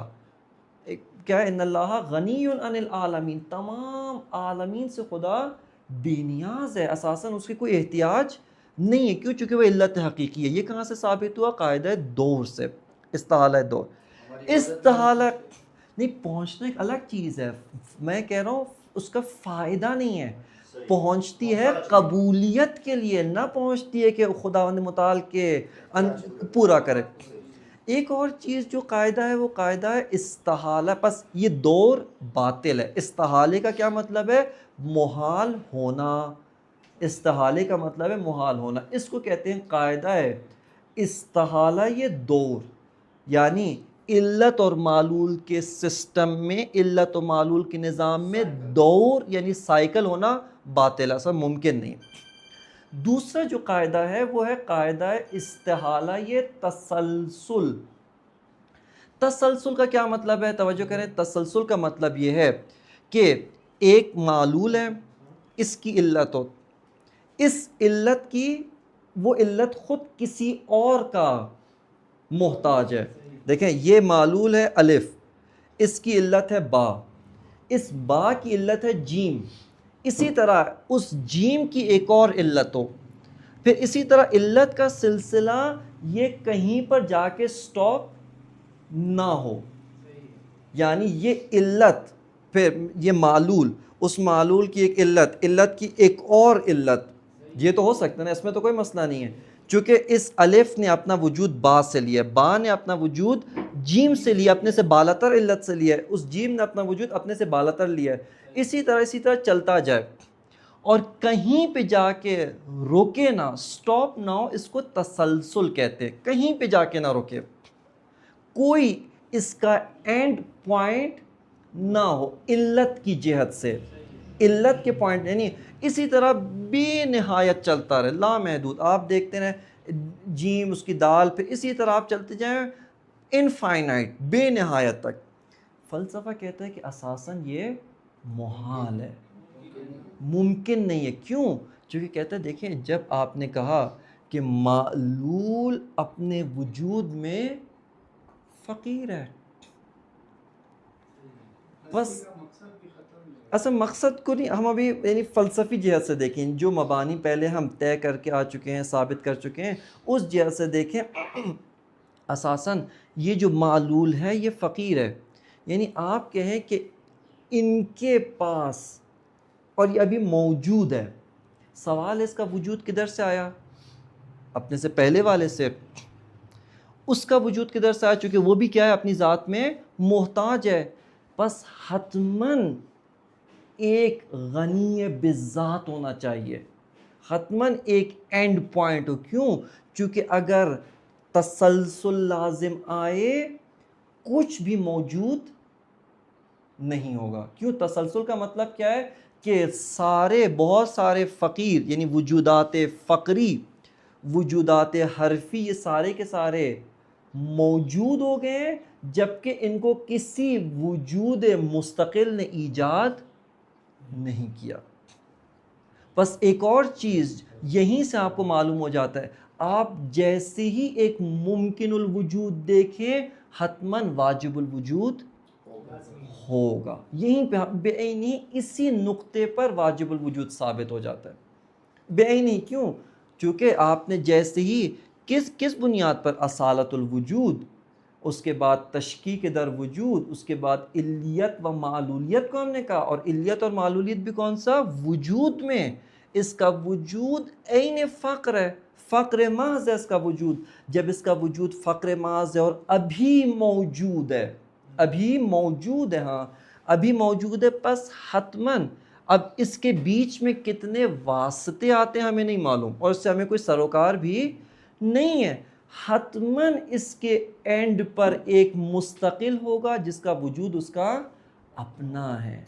کیا؟ ان اللہ غنی عن العالمین، تمام عالمین سے خدا بے نیاز ہے، اساساً اس کی کوئی احتیاج نہیں ہے۔ کیوں؟ چونکہ وہ علت حقیقی ہے۔ یہ کہاں سے ثابت ہوا؟ قاعدہ دور سے، استحالہ دور۔ استحالہ نہیں، پہنچنا ایک الگ چیز ہے، میں کہہ رہا ہوں اس کا فائدہ نہیں ہے، پہنچتی ہے قبولیت کے لیے، نہ پہنچتی ہے کہ خداوند متعال کے پورا کرے۔ ایک اور چیز جو قاعدہ ہے وہ قاعدہ ہے استحالہ، پس یہ دور باطل ہے۔ استحالے کا کیا مطلب ہے؟ محال ہونا۔ استحالے کا مطلب ہے محال ہونا، اس کو کہتے ہیں قاعدہ ہے استحالہ یہ دور۔ یعنی علت اور معلول کے سسٹم میں، علت و معلول کے نظام میں دور یعنی سائیکل ہونا باطل، ایسا ممکن نہیں۔ دوسرا جو قاعدہ ہے وہ ہے قاعدہ استحالہ یہ تسلسل. تسلسل کا کیا مطلب ہے؟ توجہ کریں. تسلسل کا مطلب یہ ہے کہ ایک معلول ہے، اس کی علت ہو، اس علت کی وہ علت خود کسی اور کا محتاج ہے. دیکھیں یہ معلول ہے الف، اس کی علت ہے با، اس با کی علت ہے جیم، اسی طرح اس جیم کی ایک اور علت ہو، پھر اسی طرح علت کا سلسلہ یہ کہیں پر جا کے سٹاپ نہ ہو. یعنی یہ علت پھر یہ معلول، اس معلول کی ایک علت، علت کی ایک اور علت، یہ تو ہو سکتا ہے نا، اس میں تو کوئی مسئلہ نہیں ہے. چونکہ اس الف نے اپنا وجود با سے لیا، با نے اپنا وجود جیم سے لیا، اپنے سے بالاتر علت سے لیا ہے، اس جیم نے اپنا وجود اپنے سے بالاتر لیا ہے. اسی طرح چلتا جائے اور کہیں پہ جا کے روکے نہ، سٹاپ نہ ہو، اس کو تسلسل کہتے ہیں. کہیں پہ جا کے نہ روکے، کوئی اس کا اینڈ پوائنٹ نہ ہو علت کی جہت سے، علت کے پوائنٹ یعنی اسی طرح بے نہایت چلتا رہے، لامحدود. آپ دیکھتے رہیں جیم اس کی دال، پھر اسی طرح آپ چلتے جائیں انفائنائٹ، بے نہایت تک. فلسفہ کہتا ہے کہ اساساً یہ محال ہے، ممکن نہیں ہے. کیوں؟ چونکہ کہتا ہے دیکھیں جب آپ نے کہا کہ معلول اپنے وجود میں فقیر ہے، بس اصل مقصد کو نہیں، ہم ابھی یعنی فلسفی جہت سے دیکھیں، جو مبانی پہلے ہم طے کر کے آ چکے ہیں، ثابت کر چکے ہیں، اس جہت سے دیکھیں اساساً یہ جو معلول ہے یہ فقیر ہے. یعنی آپ کہیں کہ ان کے پاس، اور یہ ابھی موجود ہے. سوال اس کا وجود کدھر سے آیا؟ اپنے سے پہلے والے سے. اس کا وجود کدھر سے آیا؟ چونکہ وہ بھی کیا ہے؟ اپنی ذات میں محتاج ہے. بس حتماً ایک غنی بالذات ہونا چاہیے، حتماً ایک اینڈ پوائنٹ ہو. کیوں؟ چونکہ اگر تسلسل لازم آئے کچھ بھی موجود نہیں ہوگا. کیوں؟ تسلسل کا مطلب کیا ہے کہ بہت سارے فقیر یعنی وجودات فقری، وجودات حرفی، یہ سارے کے سارے موجود ہو گئے ہیں جبکہ ان کو کسی وجود مستقل نے ایجاد نہیں کیا. بس ایک اور چیز یہیں سے آپ کو معلوم ہو جاتا ہے، آپ جیسے ہی ایک ممکن الوجود دیکھیں حتماً واجب الوجود ہوگا. یہیں پہ بے عینی اسی نقطے پر واجب الوجود ثابت ہو جاتا ہے. بے عینی کیوں؟ چونکہ آپ نے جیسے ہی کس بنیاد پر؟ اصالت الوجود، اس کے بعد تشکیک در وجود، اس کے بعد علیت و معلولیت کو ہم نے کہا. اور علیت اور معلولیت بھی کون سا؟ وجود میں. اس کا وجود عین فقر ہے، فقر محض ہے اس کا وجود. جب اس کا وجود فقر محض ہے اور ابھی موجود ہے، ابھی موجود ہے، ہاں ابھی موجود ہے، پس حتماً اب اس کے بیچ میں کتنے واسطے آتے ہیں ہمیں نہیں معلوم، اور اس سے ہمیں کوئی سروکار بھی نہیں ہے. حتماً اس کے اینڈ پر ایک مستقل ہوگا جس کا وجود اس کا اپنا ہے،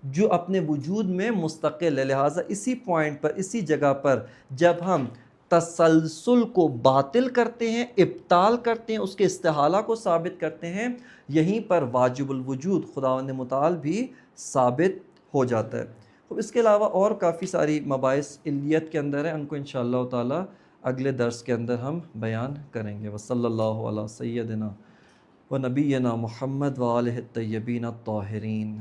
جو اپنے وجود میں مستقل ہے. لہٰذا اسی پوائنٹ پر، اسی جگہ پر جب ہم تسلسل کو باطل کرتے ہیں، ابطال کرتے ہیں، اس کے استحالہ کو ثابت کرتے ہیں، یہیں پر واجب الوجود خداوند متعال بھی ثابت ہو جاتا ہے. تو اس کے علاوہ اور کافی ساری مباحث علیت کے اندر ہیں، ان کو انشاءاللہ تعالی اگلے درس کے اندر ہم بیان کریں گے. وصلی اللہ علی سیدنا و نبینا محمد و آلہ الطیبین الطاہرین.